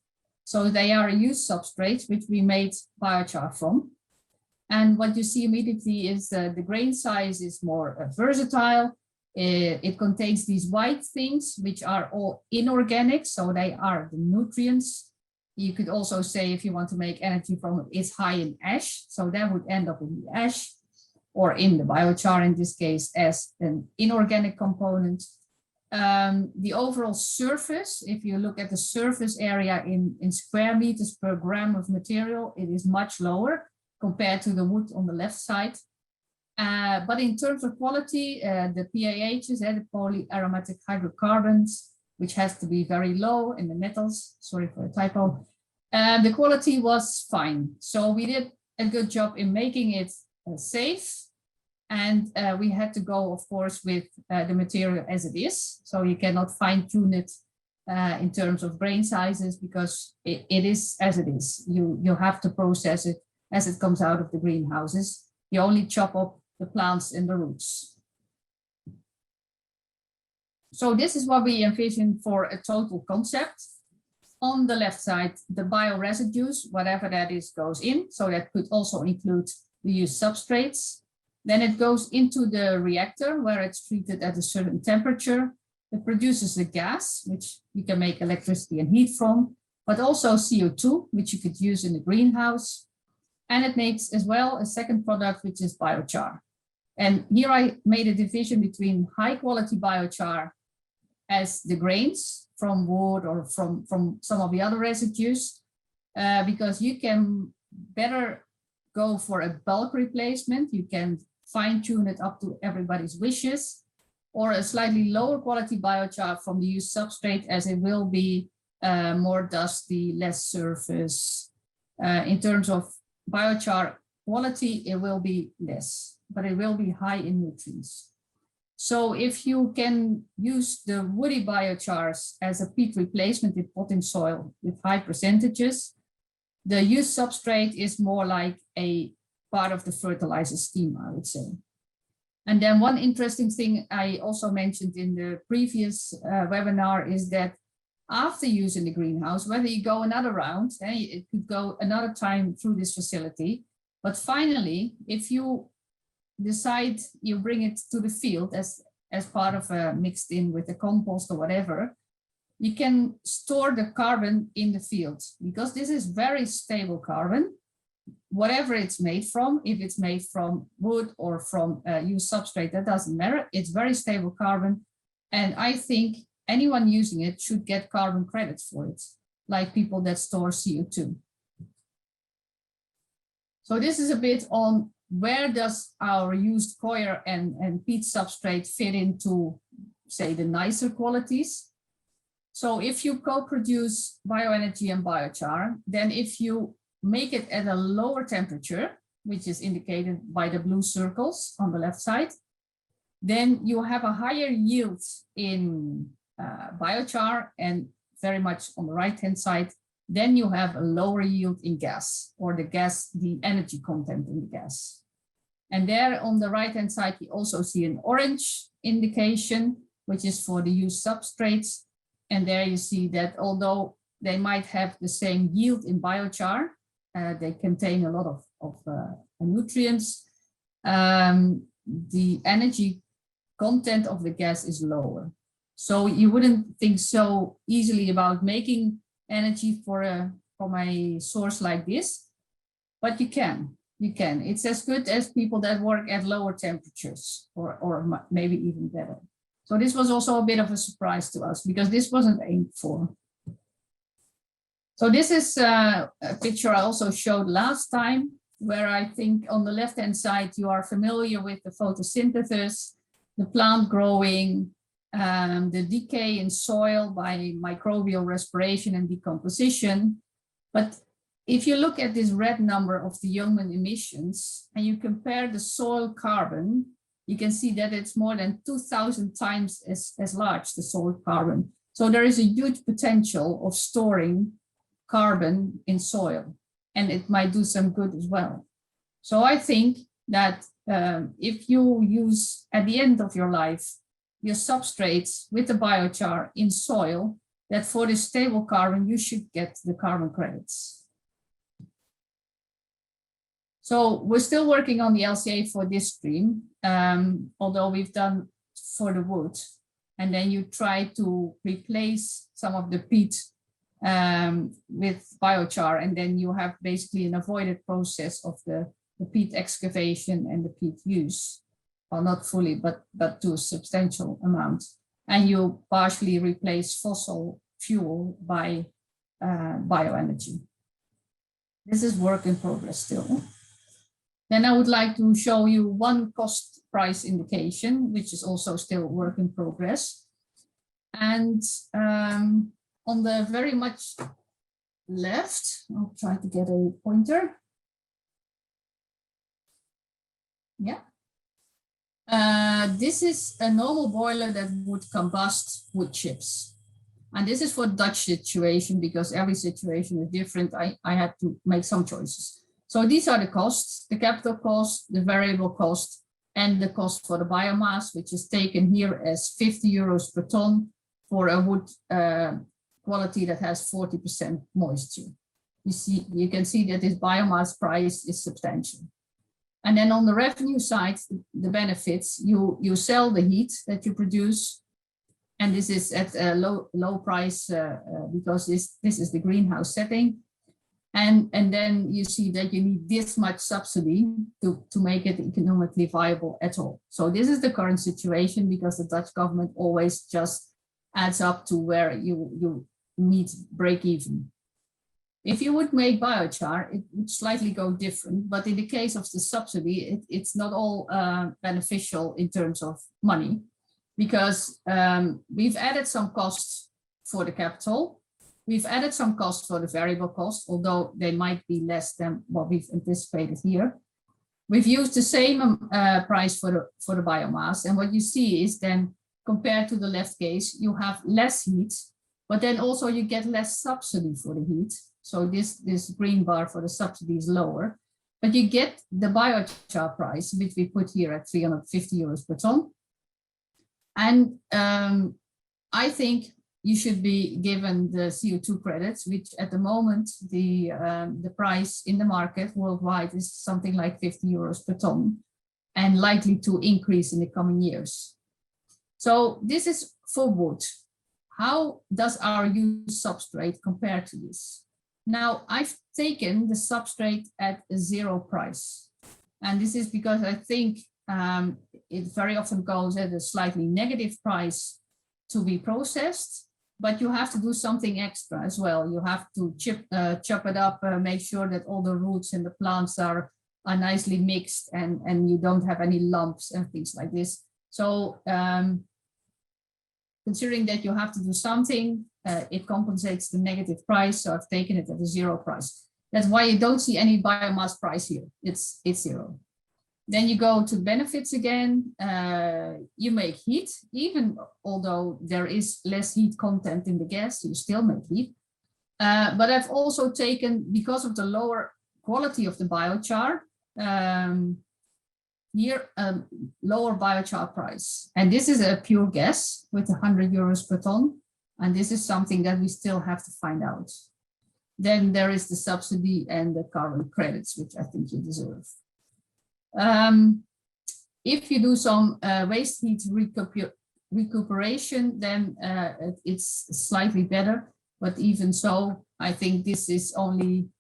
So they are a used substrate, which we made biochar from. And what you see immediately is the grain size is more versatile. It contains these white things, which are all inorganic. So they are the nutrients. You could also say, if you want to make energy from it, it's high in ash. So that would end up in the ash or in the biochar, in this case, as an inorganic component. The overall surface, if you look at the surface area in square meters per gram of material, it is much lower compared to the wood on the left side. But in terms of quality, the PAHs, the polyaromatic hydrocarbons, which has to be very low in the metals, sorry for a typo, the quality was fine. So we did a good job in making it safe. And we had to go, of course, with the material as it is. So you cannot fine tune it in terms of grain sizes, because it is as it is. You have to process it as it comes out of the greenhouses. You only chop up the plants and the roots. So this is what we envision for a total concept. On the left side, the bioresidues, whatever that is, goes in. So that could also include the used substrates. Then it goes into the reactor where it's treated at a certain temperature. It produces a gas, which you can make electricity and heat from, but also CO2, which you could use in the greenhouse. And it makes as well a second product, which is biochar. And here I made a division between high quality biochar as the grains from wood or from some of the other residues, because you can better go for a bulk replacement. You can fine tune it up to everybody's wishes, or a slightly lower quality biochar from the used substrate, as it will be more dusty, less surface. In terms of biochar quality, it will be less, but it will be high in nutrients. So if you can use the woody biochars as a peat replacement in potting soil with high percentages, the used substrate is more like a part of the fertilizer scheme, I would say. And then one interesting thing I also mentioned in the previous webinar is that after using the greenhouse, whether you go another round, it could go another time through this facility, but finally, if you decide you bring it to the field as part of a mixed in with the compost or whatever, you can store the carbon in the field because this is very stable carbon. Whatever it's made from, if it's made from wood or from used substrate, that doesn't matter. It's very stable carbon. And I think anyone using it should get carbon credits for it, like people that store CO2. So this is a bit on where does our used coir and peat substrate fit into, say, the nicer qualities. So if you co-produce bioenergy and biochar, then if you make it at a lower temperature, which is indicated by the blue circles on the left side, then you have a higher yield in biochar, and very much on the right-hand side, then you have a lower yield in gas, or the energy content in the gas. And there on the right-hand side, you also see an orange indication, which is for the used substrates. And there you see that although they might have the same yield in biochar, they contain a lot of nutrients, the energy content of the gas is lower. So you wouldn't think so easily about making energy from a source like this, but you can. It's as good as people that work at lower temperatures, or maybe even better. So this was also a bit of a surprise to us because this wasn't aimed for. So this is a picture I also showed last time, where I think on the left-hand side, you are familiar with the photosynthesis, the plant growing, the decay in soil by microbial respiration and decomposition. But if you look at this red number of the Yeoman emissions and you compare the soil carbon, you can see that it's more than 2,000 times as large, the soil carbon. So there is a huge potential of storing carbon in soil, and it might do some good as well. So I think that if you use at the end of your life your substrates with the biochar in soil, that for the stable carbon, you should get the carbon credits. So we're still working on the LCA for this stream, although we've done for the wood. And then you try to replace some of the peat with biochar, and then you have basically an avoided process of the peat excavation and the peat use. Well, not fully, but to a substantial amount. And you partially replace fossil fuel by bioenergy. This is work in progress still. Then I would like to show you one cost price indication, which is also still work in progress. And on the very much left, I'll try to get a pointer. Yeah. This is a normal boiler that would combust wood chips. And this is for Dutch situation, because every situation is different. I had to make some choices. So these are the costs, the capital cost, the variable cost, and the cost for the biomass, which is taken here as 50 euros per ton for a wood quality that has 40% moisture. You can see that this biomass price is substantial. And then on the revenue side, the benefits, you sell the heat that you produce. And this is at a low price because this is the greenhouse setting. And then you see that you need this much subsidy to make it economically viable at all. So this is the current situation, because the Dutch government always just adds up to where you meet break even. If you would make biochar, it would slightly go different, but in the case of the subsidy, it's not all beneficial in terms of money, because we've added some costs for the capital. We've added some costs for the variable cost, although they might be less than what we've anticipated here. We've used the same price for the biomass, and what you see is then, compared to the left case, you have less heat, but then also you get less subsidy for the heat. So this green bar for the subsidy is lower. but you get the biochar price, which we put here at 350 euros per ton. And I think you should be given the CO2 credits, which at the moment, the price in the market worldwide is something like 50 euros per ton and likely to increase in the coming years. So this is for wood. How does our used substrate compare to this? Now, I've taken the substrate at a zero price. And this is because I think it very often goes at a slightly negative price to be processed, but you have to do something extra as well. You have to chop it up, make sure that all the roots and the plants are nicely mixed and you don't have any lumps and things like this. So considering that you have to do something, it compensates the negative price. So I've taken it at a zero price. That's why you don't see any biomass price here. It's zero. Then you go to benefits again. You make heat, even although there is less heat content in the gas, you still make heat. But I've also taken, because of the lower quality of the biochar, here lower biochar price. And this is a pure gas with 100 euros per ton. And this is something that we still have to find out. Then there is the subsidy and the carbon credits, which I think you deserve. If you do some waste heat recuperation, then it's slightly better. But even so, I think this is only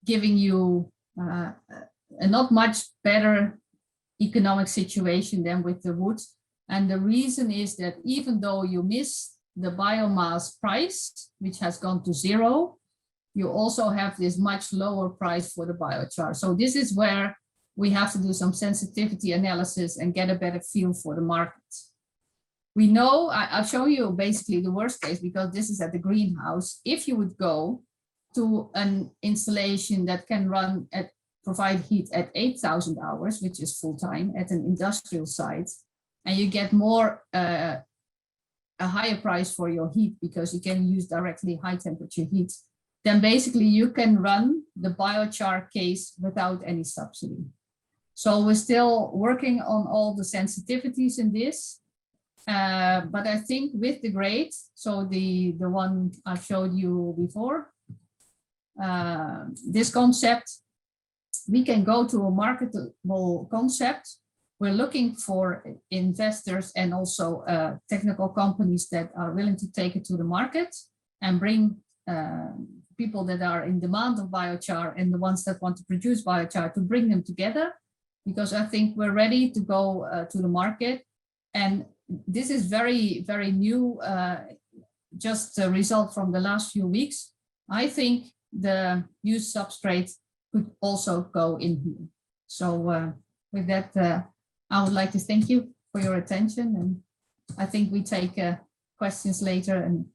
giving you a not much better economic situation than with the wood. And the reason is that even though you miss the biomass price, which has gone to zero, you also have this much lower price for the biochar. So this is where we have to do some sensitivity analysis and get a better feel for the market. We know, I'll show you basically the worst case, because this is at the greenhouse. If you would go to an installation that can run at provide heat at 8,000 hours, which is full time at an industrial site, and you get more a higher price for your heat because you can use directly high temperature heat, then basically you can run the biochar case without any subsidy. So we're still working on all the sensitivities in this, but I think with the grade, so the one I showed you before, this concept, we can go to a marketable concept. We're looking for investors and also technical companies that are willing to take it to the market and bring people that are in demand of biochar and the ones that want to produce biochar to bring them together, because I think we're ready to go to the market. And this is very, very new, just a result from the last few weeks. I think the used substrate could also go in here. So with that, I would like to thank you for your attention. And I think we take questions later, and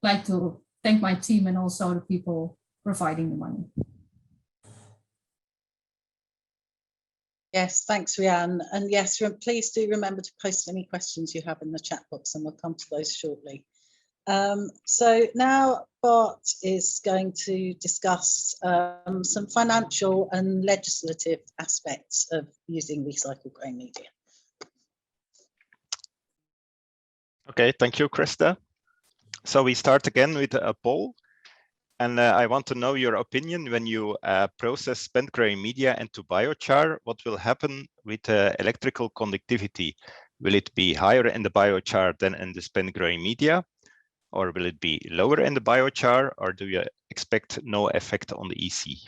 like to thank my team and also the people providing the money. Yes, thanks, Rianne. And yes, please do remember to post any questions you have in the chat box, and we'll come to those shortly. So now Bart is going to discuss some financial and legislative aspects of using recycled grain media. Okay, thank you, Krista. So we start again with a poll. And I want to know your opinion when you process spent grain media into biochar. What will happen with electrical conductivity? Will it be higher in the biochar than in the spent grain media? Or will it be lower in the biochar? Or do you expect no effect on the EC?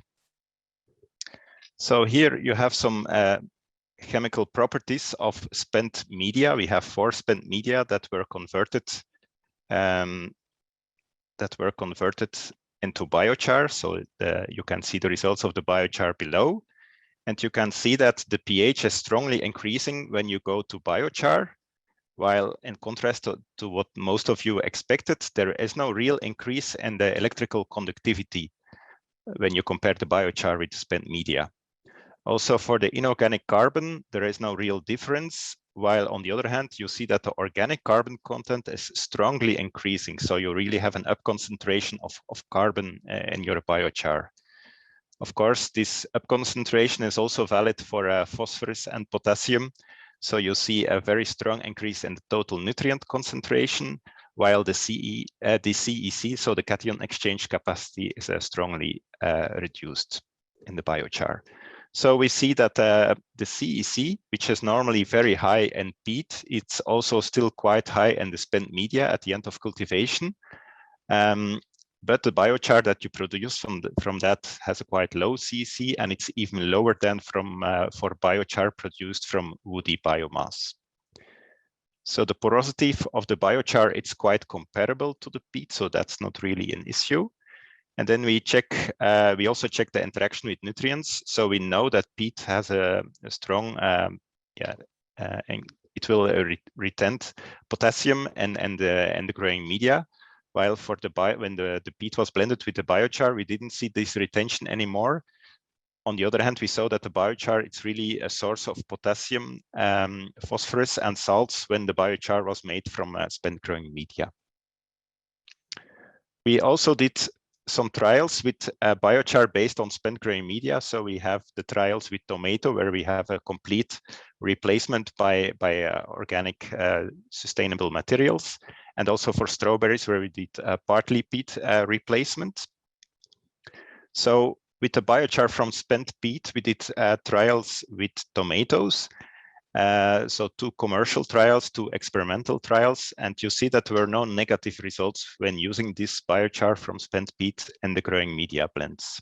So here you have some chemical properties of spent media. We have 4 spent media that were converted into biochar. So you can see the results of the biochar below. And you can see that the pH is strongly increasing when you go to biochar, while in contrast to what most of you expected, there is no real increase in the electrical conductivity when you compare the biochar with spent media. Also for the inorganic carbon, there is no real difference, while on the other hand, you see that the organic carbon content is strongly increasing. So you really have an up concentration of carbon in your biochar. Of course, this up concentration is also valid for phosphorus and potassium. So you see a very strong increase in the total nutrient concentration, while the CEC, so the cation exchange capacity, is strongly reduced in the biochar. So we see that the CEC, which is normally very high in peat, it's also still quite high in the spent media at the end of cultivation. But the biochar that you produce from that has a quite low CEC, and it's even lower than for biochar produced from woody biomass. So the porosity of the biochar, it's quite comparable to the peat, so that's not really an issue. And then we also check the interaction with nutrients. So we know that peat has a strong, and it will retain potassium and the growing media. While for when the peat was blended with the biochar, we didn't see this retention anymore. On the other hand, we saw that the biochar, it's really a source of potassium, phosphorus, and salts when the biochar was made from spent growing media. We also did some trials with biochar based on spent growing media. So we have the trials with tomato, where we have a complete replacement by organic sustainable materials, and also for strawberries, where we did partly peat replacement. So with the biochar from spent peat, we did trials with tomatoes. So 2 commercial trials, 2 experimental trials, and you see that there were no negative results when using this biochar from spent peat in the growing media blends.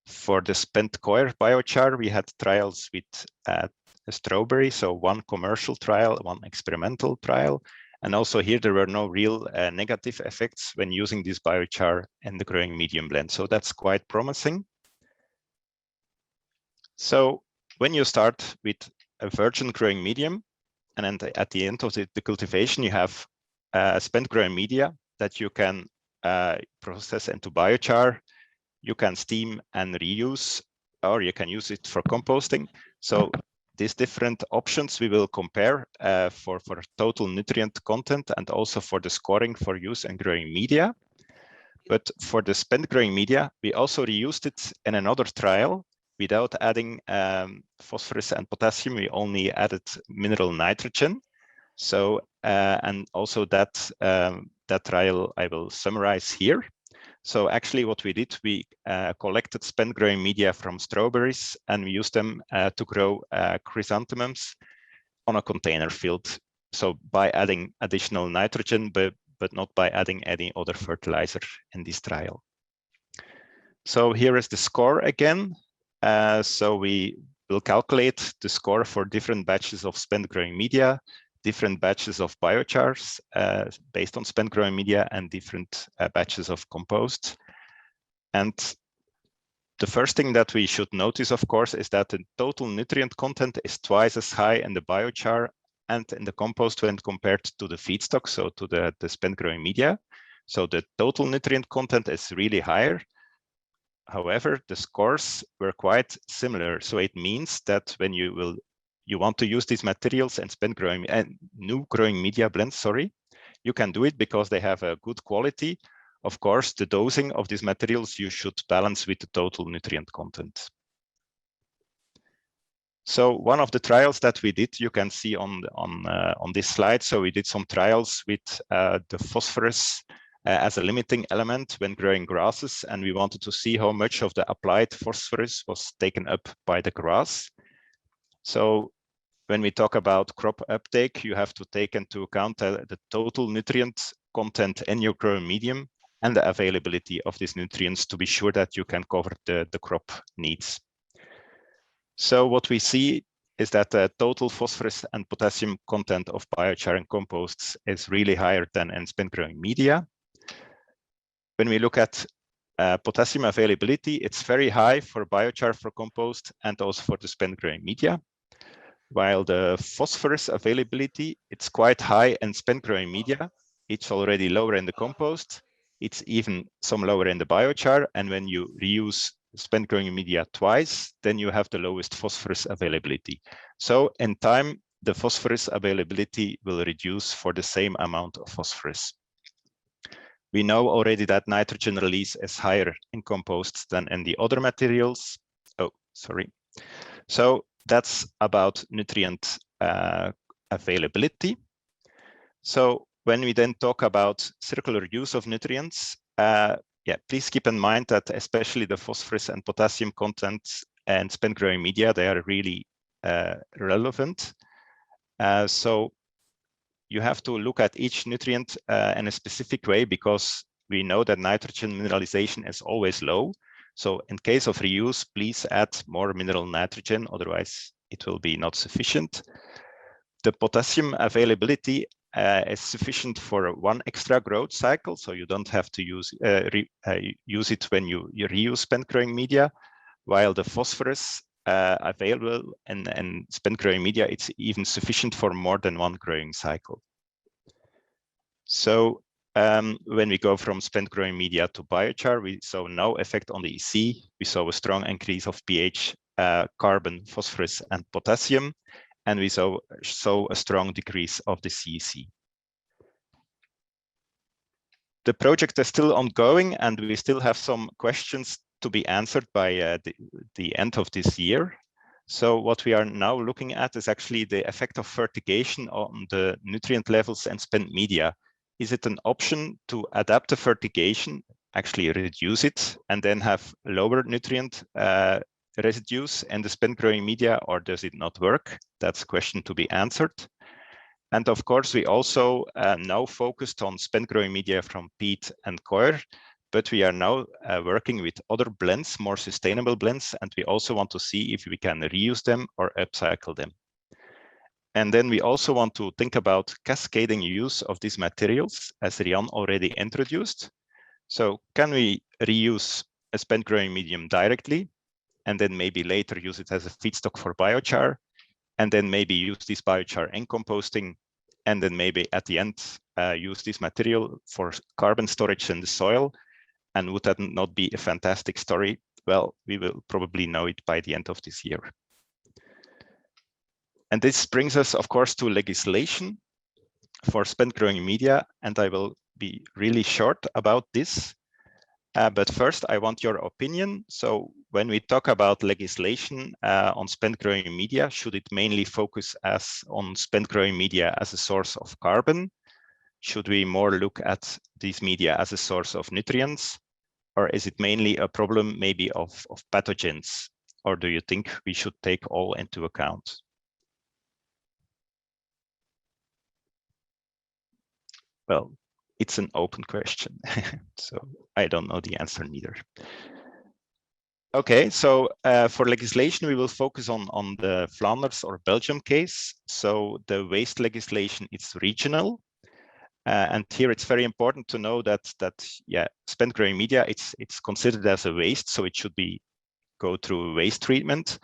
For the spent coir biochar, we had trials with a strawberry, so 1 commercial trial, 1 experimental trial, and also here there were no real negative effects when using this biochar in the growing medium blend. So that's quite promising. So when you start with a virgin growing medium, and then at the end of the cultivation, you have spent growing media that you can process into biochar. You can steam and reuse, or you can use it for composting. So these different options we will compare for total nutrient content and also for the scoring for use in growing media. But for the spent growing media, we also reused it in another trial. Without adding phosphorus and potassium, we only added mineral nitrogen. So, and also that trial I will summarize here. So actually what we did, we collected spent growing media from strawberries, and we used them to grow chrysanthemums on a container field. So by adding additional nitrogen, but not by adding any other fertilizer in this trial. So here is the score again. So we will calculate the score for different batches of spent growing media, different batches of biochars based on spent growing media, and different batches of compost. And the first thing that we should notice, of course, is that the total nutrient content is twice as high in the biochar and in the compost when compared to the feedstock, so to the spent growing media. So the total nutrient content is really higher. However, the scores were quite similar. So it means that when you want to use these materials and spent growing and new growing media blends, you can do it because they have a good quality. Of course, the dosing of these materials you should balance with the total nutrient content. So one of the trials that we did, you can see on this slide. So we did some trials with the phosphorus as a limiting element when growing grasses, and we wanted to see how much of the applied phosphorus was taken up by the grass. So when we talk about crop uptake, you have to take into account the total nutrient content in your growing medium and the availability of these nutrients to be sure that you can cover the crop needs. So what we see is that the total phosphorus and potassium content of biochar and composts is really higher than in spent growing media. When we look at potassium availability, it's very high for biochar, for compost, and also for the spent growing media. While the phosphorus availability, it's quite high in spent growing media. It's already lower in the compost. It's even some lower in the biochar. And when you reuse spent growing media twice, then you have the lowest phosphorus availability. So in time, the phosphorus availability will reduce for the same amount of phosphorus. We know already that nitrogen release is higher in compost than in the other materials. Oh, sorry. So that's about nutrient availability. So when we then talk about circular use of nutrients, please keep in mind that especially the phosphorus and potassium contents and spent growing media, they are really relevant. So you have to look at each nutrient in a specific way, because we know that nitrogen mineralization is always low. So in case of reuse, please add more mineral nitrogen, otherwise it will be not sufficient. The potassium availability is sufficient for one extra growth cycle, so you don't have to use it when you reuse spent growing media, while the phosphorus available in spent growing media, it's even sufficient for more than one growing cycle. So when we go from spent growing media to biochar, we saw no effect on the EC. We saw a strong increase of pH, carbon, phosphorus, and potassium, and we saw a strong decrease of the CEC. The project is still ongoing, and we still have some questions to be answered by the end of this year. So what we are now looking at is actually the effect of fertigation on the nutrient levels and spent media. Is it an option to adapt the fertigation, actually reduce it, and then have lower nutrient residues in the spent growing media, or does it not work? That's a question to be answered. And of course, we also now focused on spent growing media from peat and coir, but we are now working with other blends, more sustainable blends, and we also want to see if we can reuse them or upcycle them. And then we also want to think about cascading use of these materials, as Rian already introduced. So can we reuse a spent growing medium directly, and then maybe later use it as a feedstock for biochar, and then maybe use this biochar in composting, and then maybe at the end use this material for carbon storage in the soil? And would that not be a fantastic story? Well, we will probably know it by the end of this year. And this brings us, of course, to legislation for spent growing media, and I will be really short about this. But first, I want your opinion. So when we talk about legislation on spent growing media, should it mainly focus on spent growing media as a source of carbon? Should we more look at these media as a source of nutrients? Or is it mainly a problem maybe of pathogens? Or do you think we should take all into account? Well, it's an open question, so I don't know the answer neither. Okay, so for legislation, we will focus on the Flanders or Belgium case. So the waste legislation is regional. And here it's very important to know that spent growing media, it's considered as a waste, so it should go through waste treatment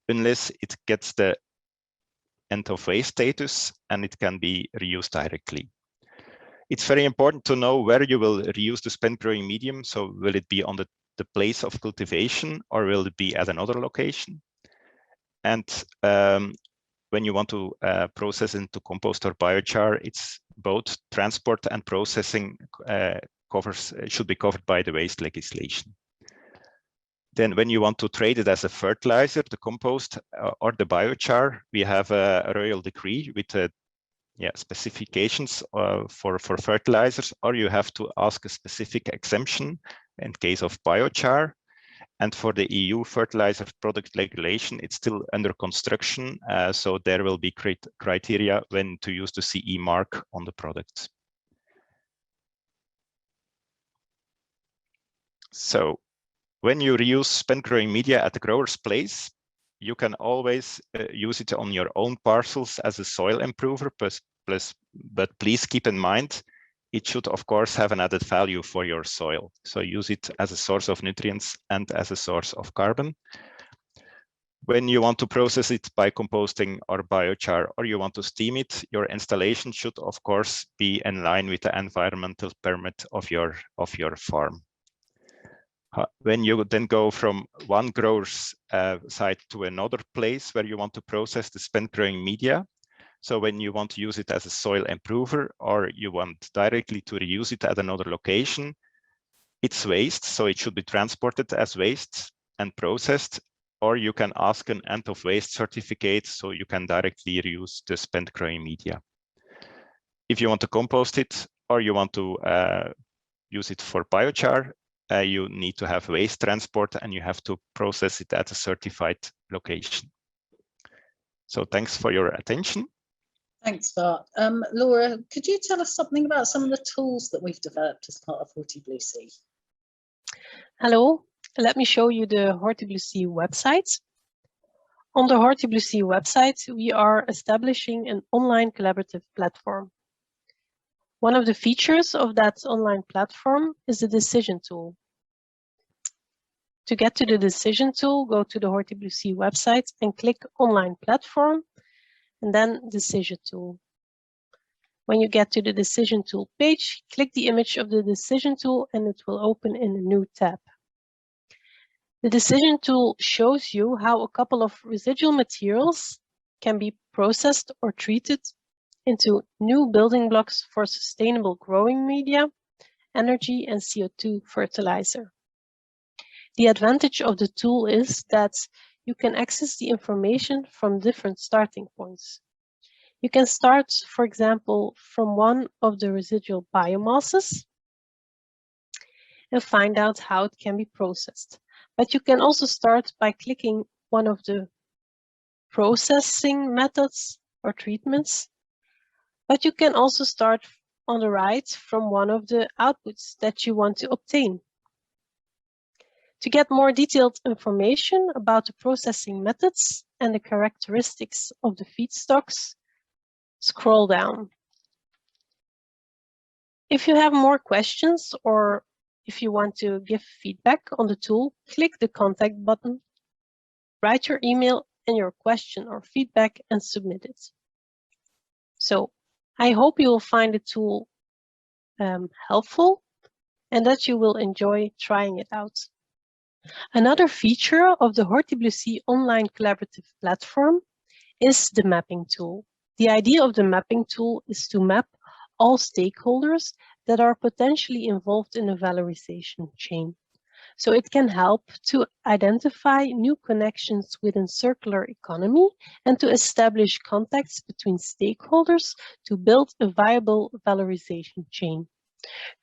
unless it gets the end of waste status and it can be reused directly. It's very important to know where you will reuse the spent growing medium. So will it be on the place of cultivation, or will it be at another location? And when you want to process into compost or biochar, it's both transport and processing should be covered by the waste legislation. Then when you want to trade it as a fertilizer, the compost or the biochar, we have a royal decree with specifications for fertilizers, or you have to ask a specific exemption in case of biochar. And for the EU fertilizer product regulation, it's still under construction. So there will be criteria when to use the CE mark on the product. So when you reuse spent growing media at the grower's place, you can always use it on your own parcels as a soil improver, but please keep in mind, it should of course have an added value for your soil. So use it as a source of nutrients and as a source of carbon. When you want to process it by composting or biochar, or you want to steam it, your installation should of course be in line with the environmental permit of your farm. When you then go from one grower's site to another place where you want to process the spent growing media, So when you want to use it as a soil improver, or you want directly to reuse it at another location, it's waste, so it should be transported as waste and processed, or you can ask an end of waste certificate, so you can directly reuse the spent growing media. If you want to compost it, or you want to use it for biochar, you need to have waste transport and you have to process it at a certified location. So thanks for your attention. Thanks, Bart. Laura, could you tell us something about some of the tools that we've developed as part of Horti-BlueC? Hello, let me show you the Horti-BlueC website. On the Horti-BlueC website, we are establishing an online collaborative platform. One of the features of that online platform is the decision tool. To get to the decision tool, go to the Horti-BlueC website and click Online Platform, and then Decision Tool. When you get to the Decision Tool page, click the image of the Decision Tool and it will open in a new tab. The Decision Tool shows you how a couple of residual materials can be processed or treated into new building blocks for sustainable growing media, energy, and CO2 fertilizer. The advantage of the tool is that you can access the information from different starting points. You can start, for example, from one of the residual biomasses and find out how it can be processed. But you can also start by clicking one of the processing methods or treatments. But you can also start on the right from one of the outputs that you want to obtain. To get more detailed information about the processing methods and the characteristics of the feedstocks, scroll down. If you have more questions or if you want to give feedback on the tool, click the contact button, write your email and your question or feedback and submit it. So I hope you will find the tool helpful and that you will enjoy trying it out. Another feature of the Horti-BlueC online collaborative platform is the mapping tool. The idea of the mapping tool is to map all stakeholders that are potentially involved in a valorization chain. So it can help to identify new connections within circular economy and to establish contacts between stakeholders to build a viable valorization chain.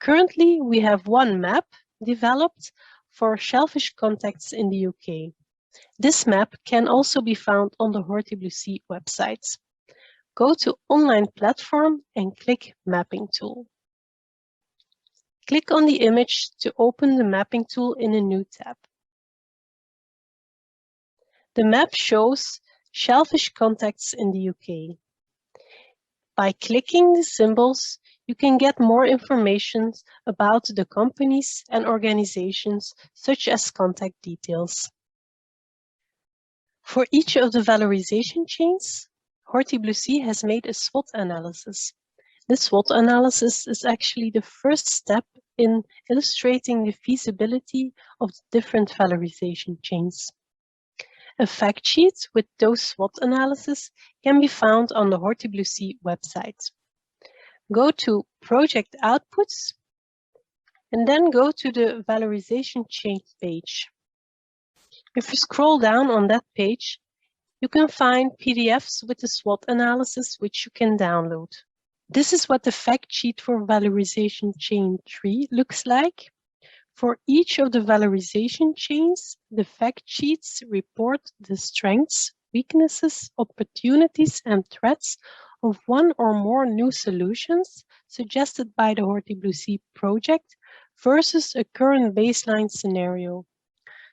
Currently, we have one map developed for shellfish contacts in the UK. This map can also be found on the Horti-BlueC website. Go to Online Platform and click Mapping Tool. Click on the image to open the mapping tool in a new tab. The map shows shellfish contacts in the UK. By clicking the symbols, you can get more information about the companies and organizations, such as contact details. For each of the valorization chains, Horti-BlueC has made a SWOT analysis. This SWOT analysis is actually the first step in illustrating the feasibility of the different valorization chains. A fact sheet with those SWOT analysis can be found on the Horti-BlueC website. Go to Project Outputs and then go to the valorization chain page. If you scroll down on that page, you can find PDFs with the SWOT analysis which you can download. This is what the fact sheet for valorization chain 3 looks like. For each of the valorization chains, the fact sheets report the strengths, weaknesses, opportunities, and threats of one or more new solutions suggested by the Horti-BlueC project versus a current baseline scenario.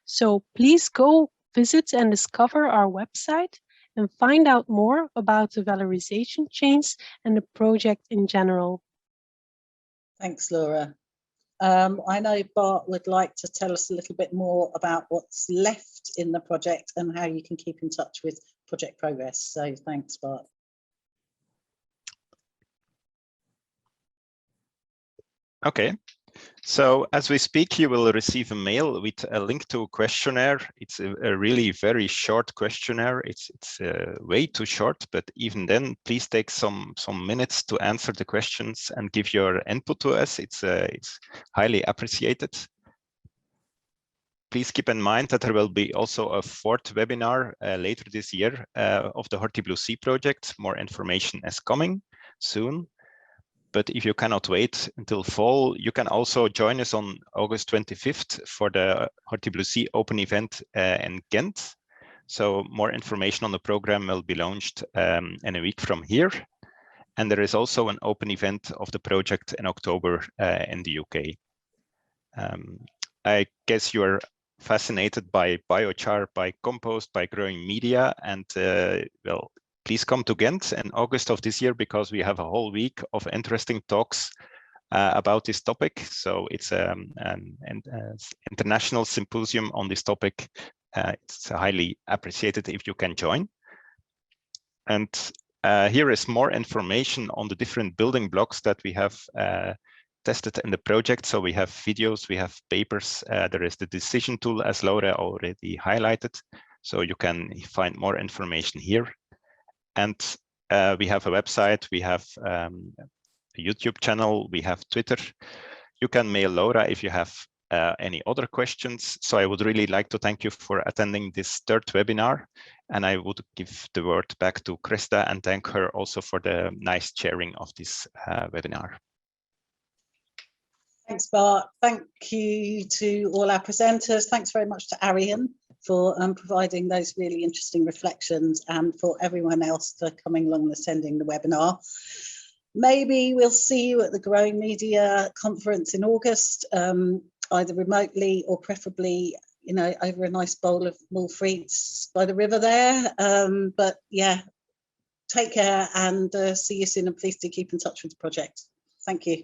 So please go visit and discover our website and find out more about the valorization chains and the project in general. Thanks, Laura. I know Bart would like to tell us a little bit more about what's left in the project and how you can keep in touch with project progress. So thanks, Bart. Okay, So as we speak, you will receive a mail with a link to a questionnaire. It's a really very short questionnaire. It's way too short, but even then, please take some minutes to answer the questions and give your input to us. It's highly appreciated. Please keep in mind that there will be also a fourth webinar later this year of the Horti-BlueC project. More information is coming soon. But if you cannot wait until fall, you can also join us on August 25th for the Horti-BlueC open event in Ghent. So more information on the program will be launched in a week from here. And there is also an open event of the project in October in the UK. I guess you are fascinated by biochar, by compost, by growing media, and well, please come to Ghent in August of this year, because we have a whole week of interesting talks about this topic. So it's an international symposium on this topic. It's highly appreciated if you can join. And here is more information on the different building blocks that we have tested in the project. So we have videos, we have papers, there is the decision tool, as Laura already highlighted. So you can find more information here. And we have a website, we have a YouTube channel, we have Twitter. You can mail Laura if you have any other questions. So I would really like to thank you for attending this third webinar. And I would give the word back to Krista and thank her also for the nice chairing of this webinar. Thanks, Bart. Thank you to all our presenters. Thanks very much to Arian for providing those really interesting reflections, and for everyone else for coming along and attending the webinar. Maybe we'll see you at the Growing Media Conference in August, either remotely or preferably, you know, over a nice bowl of mull frites by the river there. But yeah, take care and see you soon, and please do keep in touch with the project. Thank you.